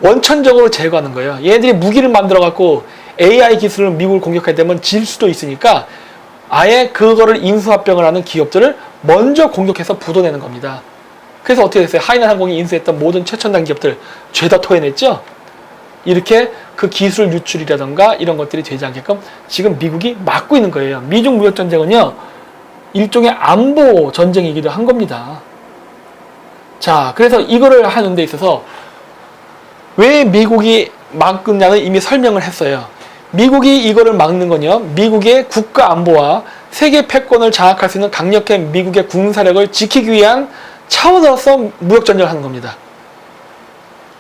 Speaker 1: 원천적으로 제거하는 거예요. 얘네들이 무기를 만들어갖고 AI 기술을 미국을 공격하게 되면 질 수도 있으니까 아예 그거를 인수합병을 하는 기업들을 먼저 공격해서 부도내는 겁니다. 그래서 어떻게 됐어요? 하이난 항공이 인수했던 모든 최첨단 기업들 죄다 토해냈죠? 이렇게 그 기술 유출이라던가 이런 것들이 되지 않게끔 지금 미국이 막고 있는 거예요. 미중 무역 전쟁은요, 일종의 안보 전쟁이기도 한 겁니다. 자, 그래서 이거를 하는 데 있어서 왜 미국이 막느냐는 이미 설명을 했어요. 미국이 이거를 막는 건요, 미국의 국가 안보와 세계 패권을 장악할 수 있는 강력한 미국의 군사력을 지키기 위한 차원으로서 무역 전쟁을 하는 겁니다.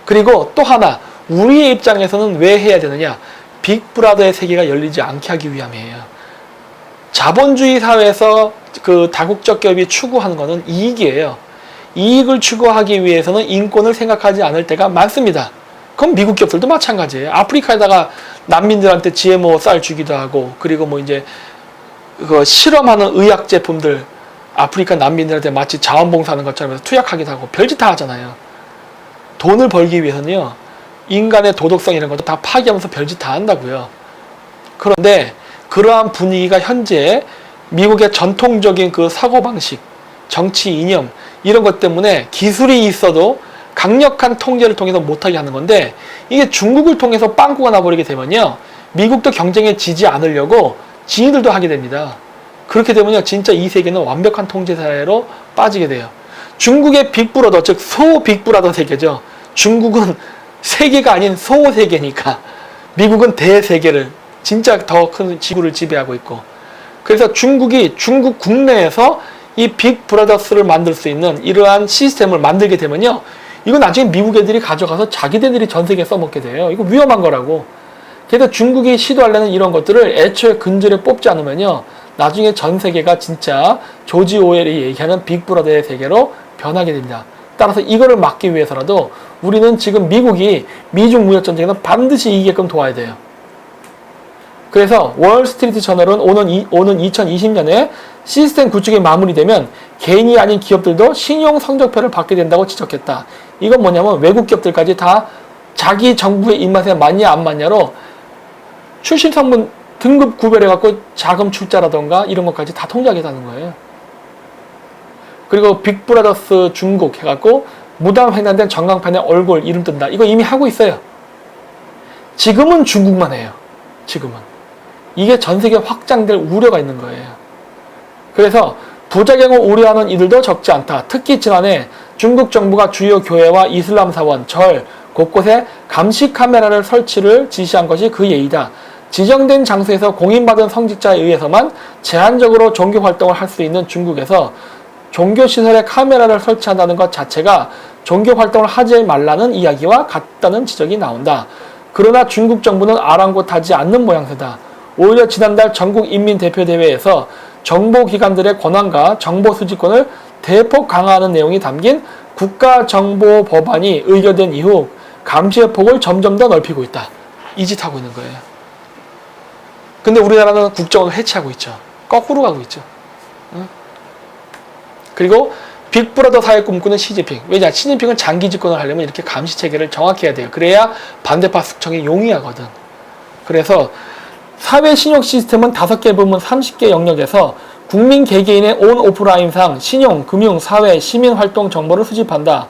Speaker 1: 그리고 또 하나, 우리의 입장에서는 왜 해야 되느냐? 빅브라더의 세계가 열리지 않게 하기 위함이에요. 자본주의 사회에서 그 다국적 기업이 추구하는 것은 이익이에요. 이익을 추구하기 위해서는 인권을 생각하지 않을 때가 많습니다. 그럼 미국 기업들도 마찬가지예요. 아프리카에다가 난민들한테 GMO 쌀 주기도 하고, 그리고 뭐 이제 그 실험하는 의약 제품들 아프리카 난민들한테 마치 자원봉사하는 것처럼 해서 투약하기도 하고 별짓 다 하잖아요. 돈을 벌기 위해서는요, 인간의 도덕성 이런 것도 다 파기하면서 별짓 다 한다고요. 그런데 그러한 분위기가 현재 미국의 전통적인 그 사고방식, 정치 이념 이런 것 때문에 기술이 있어도 강력한 통제를 통해서 못하게 하는 건데, 이게 중국을 통해서 빵꾸가 나버리게 되면요, 미국도 경쟁에 지지 않으려고 지인들도 하게 됩니다. 그렇게 되면요, 진짜 이 세계는 완벽한 통제 사회로 빠지게 돼요. 중국의 빅브라더, 즉 소 빅브라더 세계죠. 중국은 세계가 아닌 소 세계니까 미국은 대세계를 진짜 더 큰 지구를 지배하고 있고, 그래서 중국이 중국 국내에서 이 빅브라더스를 만들 수 있는 이러한 시스템을 만들게 되면요, 이거 나중에 미국 애들이 가져가서 자기들이 전 세계에 써먹게 돼요. 이거 위험한 거라고. 그래서 중국이 시도하려는 이런 것들을 애초에 근절에 뽑지 않으면요, 나중에 전 세계가 진짜 조지 오웰이 얘기하는 빅브라더의 세계로 변하게 됩니다. 따라서 이거를 막기 위해서라도 우리는 지금 미국이 미중 무역전쟁에서 반드시 이기게끔 도와야 돼요. 그래서 월스트리트 저널은 오는 2020년에 시스템 구축이 마무리되면 개인이 아닌 기업들도 신용 성적표를 받게 된다고 지적했다. 이건 뭐냐면 외국 기업들까지 다 자기 정부의 입맛에 맞냐 안 맞냐로 출신 성분 등급 구별해갖고 자금 출자라던가 이런 것까지 다 통제하겠다는 거예요. 그리고 빅브라더스 중국 해갖고 무단 횡단된 전광판에 얼굴 이름 뜬다. 이거 이미 하고 있어요. 지금은 중국만 해요. 지금은. 이게 전 세계 확장될 우려가 있는 거예요. 그래서 부작용을 우려하는 이들도 적지 않다. 특히 지난해 중국 정부가 주요 교회와 이슬람 사원, 절 곳곳에 감시 카메라를 설치를 지시한 것이 그 예이다. 지정된 장소에서 공인받은 성직자에 의해서만 제한적으로 종교 활동을 할 수 있는 중국에서 종교시설에 카메라를 설치한다는 것 자체가 종교 활동을 하지 말라는 이야기와 같다는 지적이 나온다. 그러나 중국 정부는 아랑곳하지 않는 모양새다. 오히려 지난달 전국인민대표대회에서 정보기관들의 권한과 정보 수집권을 대폭 강화하는 내용이 담긴 국가정보법안이 의결된 이후 감시의 폭을 점점 더 넓히고 있다. 이 짓 하고 있는 거예요. 근데 우리나라는 국정을 해체하고 있죠. 거꾸로 가고 있죠. 그리고 빅브라더 사회 꿈꾸는 시진핑. 왜냐? 시진핑은 장기 집권을 하려면 이렇게 감시 체계를 정확히 해야 돼요. 그래야 반대파 숙청이 용이하거든. 그래서 사회 신용 시스템은 5개 부문 30개 영역에서 국민 개개인의 온 오프라인상 신용, 금융, 사회, 시민 활동 정보를 수집한다.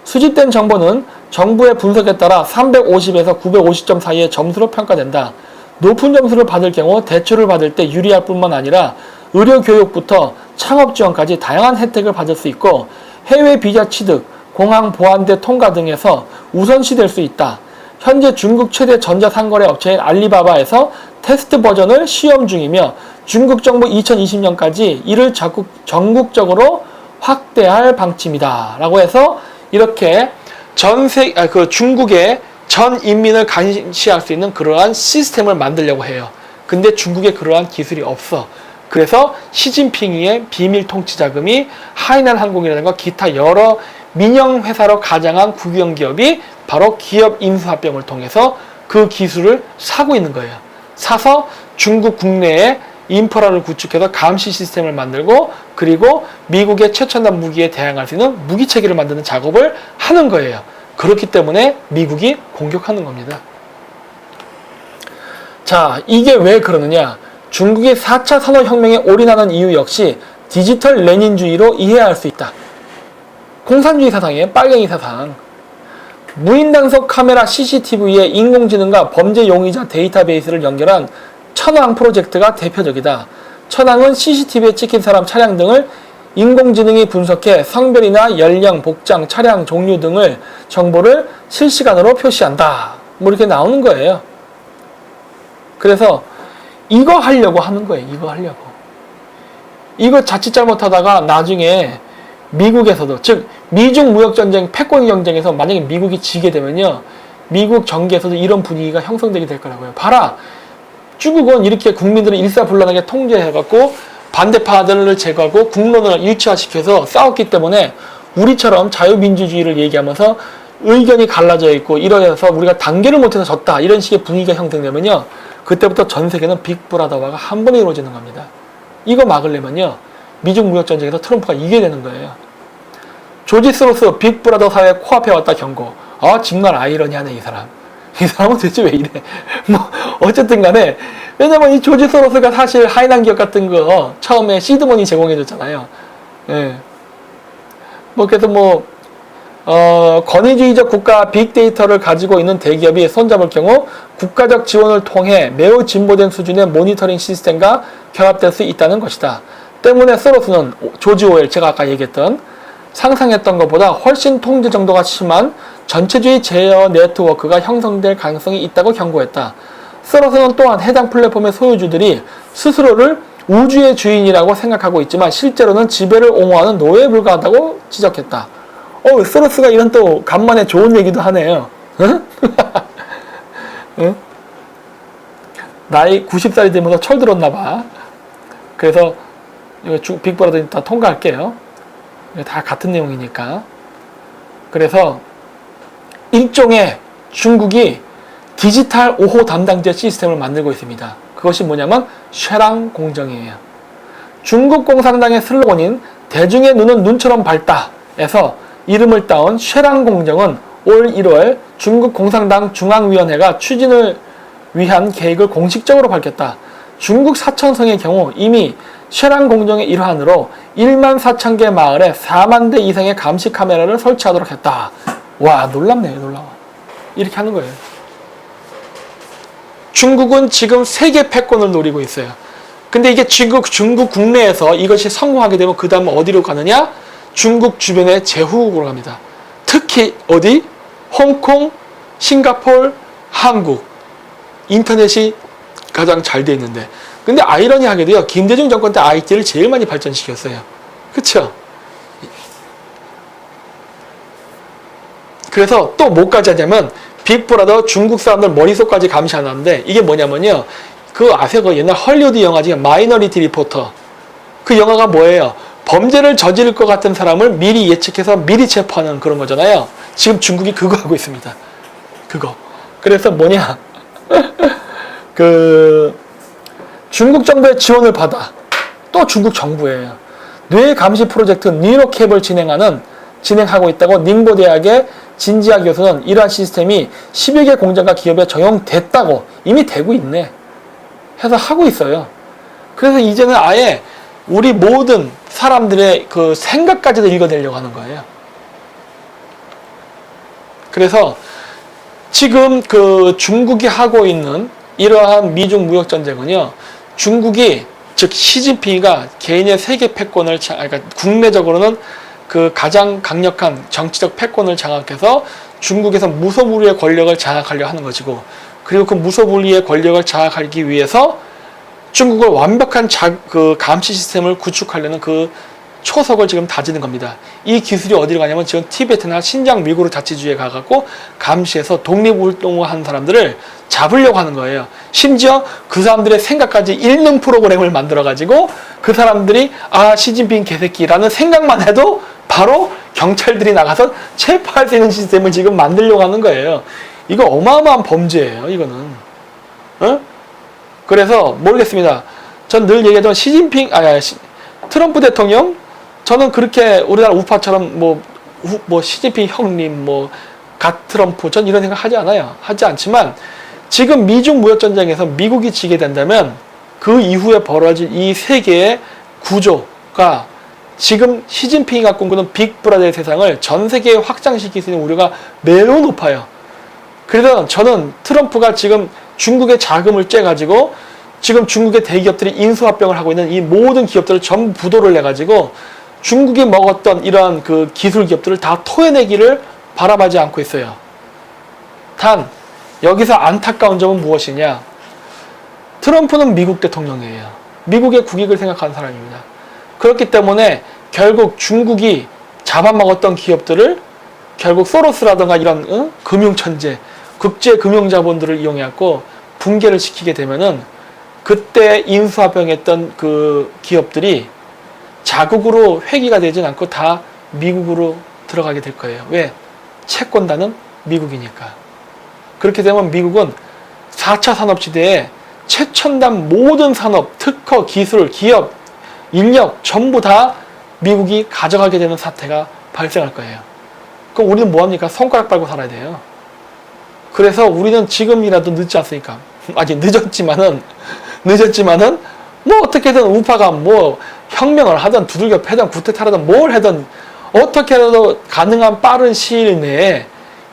Speaker 1: 수집된 정보는 정부의 분석에 따라 350에서 950점 사이의 점수로 평가된다. 높은 점수를 받을 경우 대출을 받을 때 유리할 뿐만 아니라 의료 교육부터 창업 지원까지 다양한 혜택을 받을 수 있고 해외 비자 취득, 공항 보안대 통과 등에서 우선시될 수 있다. 현재 중국 최대 전자상거래 업체인 알리바바에서 테스트 버전을 시험 중이며 중국 정부 2020년까지 이를 전국적으로 확대할 방침이다. 라고 해서 이렇게 중국의 전 인민을 감시할 수 있는 그러한 시스템을 만들려고 해요. 근데 중국에 그러한 기술이 없어. 그래서 시진핑의 비밀 통치 자금이 하이난 항공이라든가 기타 여러 민영 회사로 가장한 국영 기업이 바로 기업 인수합병을 통해서 그 기술을 사고 있는 거예요. 사서 중국 국내에 인프라를 구축해서 감시 시스템을 만들고 그리고 미국의 최첨단 무기에 대항할 수 있는 무기 체계를 만드는 작업을 하는 거예요. 그렇기 때문에 미국이 공격하는 겁니다. 자, 이게 왜 그러느냐? 중국이 4차 산업혁명에 올인하는 이유 역시 디지털 레닌주의로 이해할 수 있다. 공산주의 사상이에요. 빨갱이 사상. 무인단속 카메라 CCTV에 인공지능과 범죄 용의자 데이터베이스를 연결한 천왕 프로젝트가 대표적이다. 천왕은 CCTV에 찍힌 사람 차량 등을 인공지능이 분석해 성별이나 연령, 복장, 차량 종류 등을 정보를 실시간으로 표시한다. 뭐 이렇게 나오는 거예요. 그래서 이거 하려고 하는 거예요. 이거 하려고. 이거 자칫 잘못하다가 나중에 미국에서도, 즉 미중 무역전쟁, 패권 경쟁에서 만약에 미국이 지게 되면요, 미국 정계에서도 이런 분위기가 형성되게 될 거라고요. 봐라, 중국은 이렇게 국민들을 일사불란하게 통제해갖고 반대파들을 제거하고 국론을 일치화시켜서 싸웠기 때문에 우리처럼 자유민주주의를 얘기하면서 의견이 갈라져 있고 이러해서 우리가 단계를 못해서 졌다, 이런 식의 분위기가 형성되면요, 그때부터 전 세계는 빅브라더화가 한 번에 이루어지는 겁니다. 이거 막으려면요, 미중 무역전쟁에서 트럼프가 이겨야 되는 거예요. 조지 소로스 빅브라더 사회에 코앞에 왔다 경고. 아, 정말 아이러니하네, 이 사람. 이 사람은 대체 왜 이래? 뭐, 어쨌든 간에, 왜냐면 이 조지 소로스가 사실 하이난 기업 같은 거 처음에 시드머니 제공해줬잖아요. 예. 뭐, 그래서 뭐, 권위주의적 국가 빅데이터를 가지고 있는 대기업이 손잡을 경우 국가적 지원을 통해 매우 진보된 수준의 모니터링 시스템과 결합될 수 있다는 것이다. 때문에 소로스는 조지 오웰, 제가 아까 얘기했던 상상했던 것보다 훨씬 통제 정도가 심한 전체주의 제어 네트워크가 형성될 가능성이 있다고 경고했다. 서로스는 또한 해당 플랫폼의 소유주들이 스스로를 우주의 주인이라고 생각하고 있지만 실제로는 지배를 옹호하는 노예에 불과하다고 지적했다. 서로스가 이런 또 간만에 좋은 얘기도 하네요. 응? 응? 나이 90살이 되면서 철들었나봐. 그래서 이거 빅브라더 다 통과할게요. 다 같은 내용이니까. 그래서 일종의 중국이 디지털 5호 담당제 시스템을 만들고 있습니다. 그것이 뭐냐면 쉐랑 공정이에요. 중국 공산당의 슬로건인 대중의 눈은 눈처럼 밝다에서 이름을 따온 쉐랑 공정은 올 1월 중국 공산당 중앙위원회가 추진을 위한 계획을 공식적으로 밝혔다. 중국 사천성의 경우 이미 쉐랑 공정의 일환으로 1만 4천 개 마을에 4만 대 이상의 감시 카메라를 설치하도록 했다. 와, 놀랍네요, 놀라워. 이렇게 하는 거예요. 중국은 지금 세계 패권을 노리고 있어요. 근데 이게 중국 국내에서 이것이 성공하게 되면 그 다음 어디로 가느냐? 중국 주변의 제후국으로 갑니다. 특히 어디? 홍콩, 싱가포르, 한국. 인터넷이 가장 잘 돼 있는데. 근데 아이러니하게도요, 김대중 정권 때 IT를 제일 많이 발전시켰어요. 그쵸? 그래서 또 뭐까지 하냐면, 빅브라더 중국 사람들 머릿속까지 감시하는데, 이게 뭐냐면요, 아세요? 그 옛날 헐리우드 영화 중에 마이너리티 리포터. 그 영화가 뭐예요? 범죄를 저지를 것 같은 사람을 미리 예측해서 미리 체포하는 그런 거잖아요. 지금 중국이 그거 하고 있습니다. 그거. 그래서 뭐냐? 중국 정부의 지원을 받아. 또 중국 정부예요. 뇌 감시 프로젝트 뉴로캡을 진행하고 있다고 닝보 대학의 진지아 교수는 이러한 시스템이 10여 개 공장과 기업에 적용됐다고, 이미 되고 있네 해서 하고 있어요. 그래서 이제는 아예 우리 모든 사람들의 그 생각까지도 읽어내려고 하는 거예요. 그래서 지금 중국이 하고 있는 이러한 미중 무역 전쟁은요, 중국이, 즉 시진핑이가 개인의 세계 패권을, 그러니까 국내적으로는 가장 강력한 정치적 패권을 장악해서 중국에서 무소불위의 권력을 장악하려 하는 것이고, 그리고 그 무소불위의 권력을 장악하기 위해서 중국을 완벽한 감시 시스템을 구축하려는 그 초석을 지금 다지는 겁니다. 이 기술이 어디로 가냐면 지금 티베트나 신장 위구르 자치주의에 가갖고 감시해서 독립운동을 하는 사람들을 잡으려고 하는 거예요. 심지어 그 사람들의 생각까지 읽는 프로그램을 만들어가지고 그 사람들이 시진핑 개새끼라는 생각만 해도 바로 경찰들이 나가서 체포할 수 있는 시스템을 지금 만들려고 하는 거예요. 이거 어마어마한 범죄예요, 이거는. 그래서 모르겠습니다. 전 늘 얘기하지만 트럼프 대통령, 저는 그렇게 우리나라 우파처럼 시진핑 형님, 갓 트럼프, 전 이런 생각 하지 않아요. 하지 않지만 지금 미중 무역 전쟁에서 미국이 지게 된다면 그 이후에 벌어질 이 세계의 구조가 지금 시진핑이가 꿈꾸는 빅브라더의 세상을 전 세계에 확장시킬 수 있는 우려가 매우 높아요. 그래서 저는 트럼프가 지금 중국의 자금을 쬐가지고 지금 중국의 대기업들이 인수합병을 하고 있는 이 모든 기업들을 전부 부도를 내가지고 중국이 먹었던 이러한 기술 기업들을 다 토해내기를 바라보지 않고 있어요. 단 여기서 안타까운 점은 무엇이냐? 트럼프는 미국 대통령이에요. 미국의 국익을 생각하는 사람입니다. 그렇기 때문에 결국 중국이 잡아먹었던 기업들을 결국 소로스라든가 이런 금융천재, 국제금융자본들을 이용해갖고 붕괴를 시키게 되면은 그때 인수합병했던 그 기업들이 자국으로 회귀가 되진 않고 다 미국으로 들어가게 될 거예요. 왜? 채권단은 미국이니까. 그렇게 되면 미국은 4차 산업시대에 최첨단 모든 산업, 특허, 기술, 기업, 인력 전부 다 미국이 가져가게 되는 사태가 발생할 거예요. 그럼 우리는 뭐합니까? 손가락 빨고 살아야 돼요. 그래서 우리는 지금이라도 늦지 않습니까? 아직 늦었지만은 어떻게든 우파가 혁명을 하든 두들겨 패든 구태타라든 뭘 하든 어떻게라도 가능한 빠른 시일 내에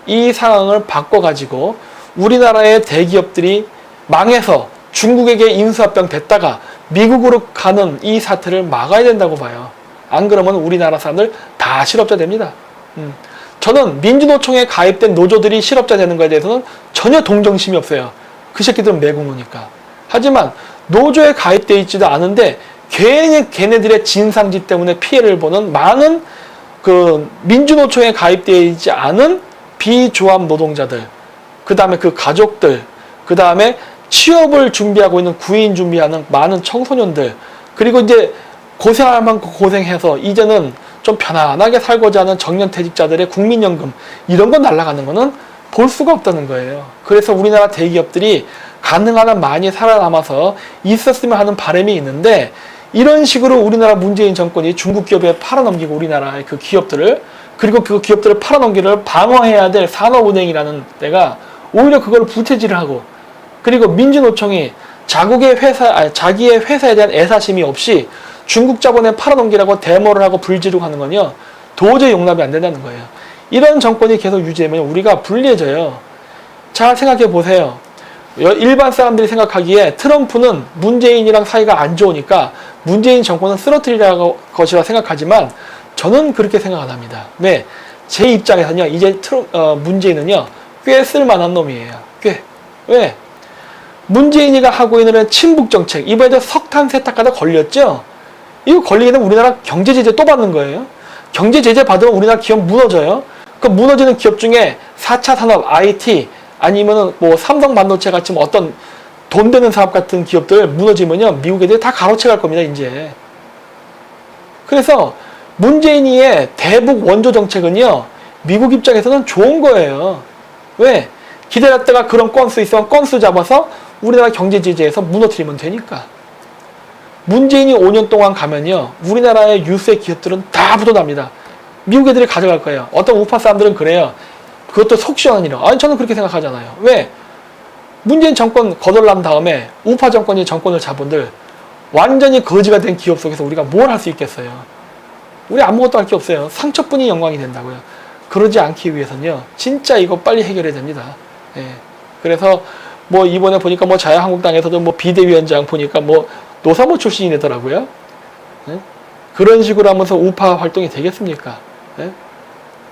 Speaker 1: 이 상황을 바꿔가지고 우리나라의 대기업들이 망해서 중국에게 인수합병 됐다가 미국으로 가는 이 사태를 막아야 된다고 봐요. 안 그러면 우리나라 사람들 다 실업자 됩니다. 저는 민주노총에 가입된 노조들이 실업자 되는 것에 대해서는 전혀 동정심이 없어요. 그 새끼들은 매국노니까. 하지만 노조에 가입되어 있지도 않은데 괜히 걔네들의 진상짓 때문에 피해를 보는 많은 그 민주노총에 가입되어 있지 않은 비조합 노동자들, 그 다음에 그 가족들, 그 다음에 취업을 준비하고 있는 구인 준비하는 많은 청소년들, 그리고 이제 고생할 만큼 고생해서 이제는 좀 편안하게 살고자 하는 정년퇴직자들의 국민연금, 이런 거 날아가는 거는 볼 수가 없다는 거예요. 그래서 우리나라 대기업들이 가능한 한 많이 살아남아서 있었으면 하는 바람이 있는데, 이런 식으로 우리나라 문재인 정권이 중국 기업에 팔아넘기고 우리나라의 그 기업들을, 그리고 그 기업들을 팔아넘기를 방어해야 될 산업은행이라는 데가 오히려 그걸 부채질을 하고, 그리고 민주노총이 자기의 회사에 대한 애사심이 없이 중국 자본에 팔아넘기라고 데모를 하고 불지르고 하는 건요, 도저히 용납이 안 된다는 거예요. 이런 정권이 계속 유지되면 우리가 불리해져요. 잘 생각해 보세요. 일반 사람들이 생각하기에 트럼프는 문재인이랑 사이가 안 좋으니까 문재인 정권은 쓰러뜨리려 것이라 생각하지만 저는 그렇게 생각 안 합니다. 왜? 제 입장에서는요, 이제 문재인은요, 꽤 쓸만한 놈이에요. 꽤. 왜? 문재인이가 하고 있는 친북 정책, 이번에도 석탄 세탁하다 걸렸죠? 이거 걸리게 되면 우리나라 경제 제재 또 받는 거예요. 경제 제재 받으면 우리나라 기업 무너져요. 그 무너지는 기업 중에 4차 산업, IT, 아니면은 뭐 삼성 반도체 같이 뭐 어떤 돈 되는 사업 같은 기업들 무너지면요, 미국 애들이 다 가로채 갈 겁니다, 이제. 그래서 문재인이의 대북 원조 정책은요, 미국 입장에서는 좋은 거예요. 왜? 기다렸다가 그런 건수 있으면 건수 잡아서 우리나라 경제 제재에서 무너뜨리면 되니까. 문재인이 5년 동안 가면요, 우리나라의 유수의 기업들은 다 부도납니다. 미국 애들이 가져갈 거예요. 어떤 우파 사람들은 그래요. 그것도 속 시원한 일이에요. 아니, 저는 그렇게 생각하잖아요. 왜? 문재인 정권 거덜난 다음에 우파 정권이 정권을 잡은들 완전히 거지가 된 기업 속에서 우리가 뭘 할 수 있겠어요? 우리 아무것도 할 게 없어요. 상처뿐이 영광이 된다고요. 그러지 않기 위해서는요, 진짜 이거 빨리 해결해야 됩니다. 예. 그래서 뭐 이번에 보니까 뭐 자유한국당에서도 뭐 비대위원장 보니까 뭐 노사모 출신이 되더라고요. 예? 그런 식으로 하면서 우파 활동이 되겠습니까? 예?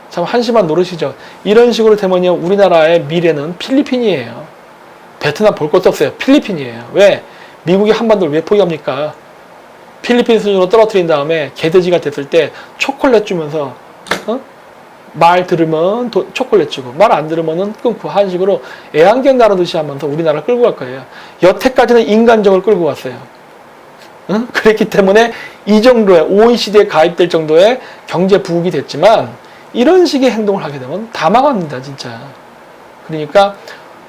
Speaker 1: 참 한심한 노릇이죠. 이런 식으로 되면요, 우리나라의 미래는 필리핀이에요. 베트남 볼 것도 없어요. 필리핀이에요. 왜? 미국이 한반도를 왜 포기합니까? 필리핀 수준으로 떨어뜨린 다음에 개돼지가 됐을 때 초콜릿 주면서, 말 들으면 초콜릿 주고 말 안 들으면 끊고 하는 식으로 애완견 나르듯이 하면서 우리나라를 끌고 갈 거예요. 여태까지는 인간적으로 끌고 왔어요. 그랬기 때문에 이 정도의 OECD에 가입될 정도의 경제 부국이 됐지만 이런 식의 행동을 하게 되면 다 망합니다, 진짜. 그러니까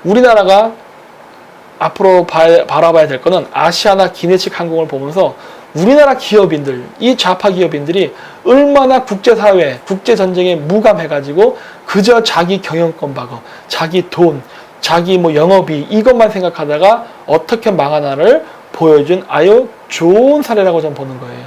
Speaker 1: 우리나라가 앞으로 바라봐야 될 거는 아시아나 기내식 항공을 보면서 우리나라 기업인들, 이 좌파 기업인들이 얼마나 국제사회, 국제전쟁에 무감해가지고 그저 자기 경영권 박어, 자기 돈, 자기 뭐 영업이 이것만 생각하다가 어떻게 망하나를 보여준 아주 좋은 사례라고 저는 보는 거예요.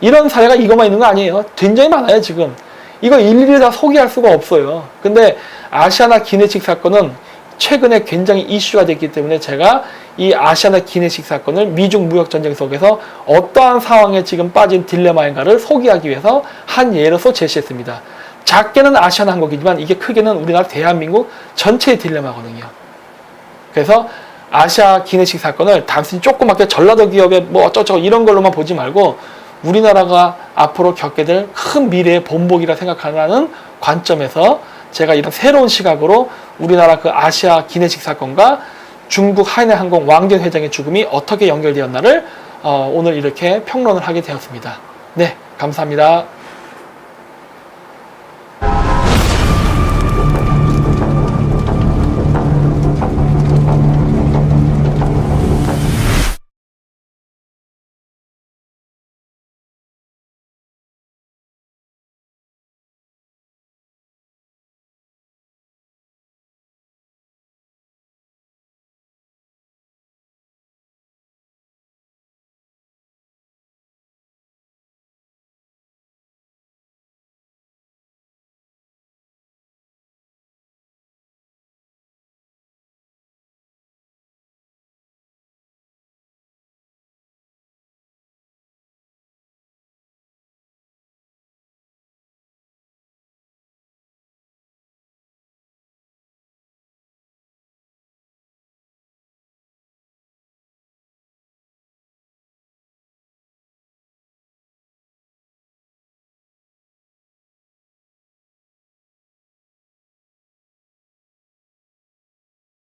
Speaker 1: 이런 사례가 이것만 있는 거 아니에요. 굉장히 많아요, 지금. 이거 일일이 다 소개할 수가 없어요. 근데 아시아나 기내식 사건은 최근에 굉장히 이슈가 됐기 때문에 제가 이 아시아나 기내식 사건을 미중 무역전쟁 속에서 어떠한 상황에 지금 빠진 딜레마인가를 소개하기 위해서 한 예로서 제시했습니다. 작게는 아시아나 항공이지만 이게 크게는 우리나라 대한민국 전체의 딜레마거든요. 그래서 아시아 기내식 사건을 단순히 조그맣게 전라도 기업의 뭐 어쩌고 이런 걸로만 보지 말고 우리나라가 앞으로 겪게 될 큰 미래의 본보기라 생각하는 관점에서 제가 이런 새로운 시각으로 우리나라 그 아시아 기내식 사건과 중국 하이난 항공 왕전 회장의 죽음이 어떻게 연결되었나를 오늘 이렇게 평론을 하게 되었습니다. 네, 감사합니다.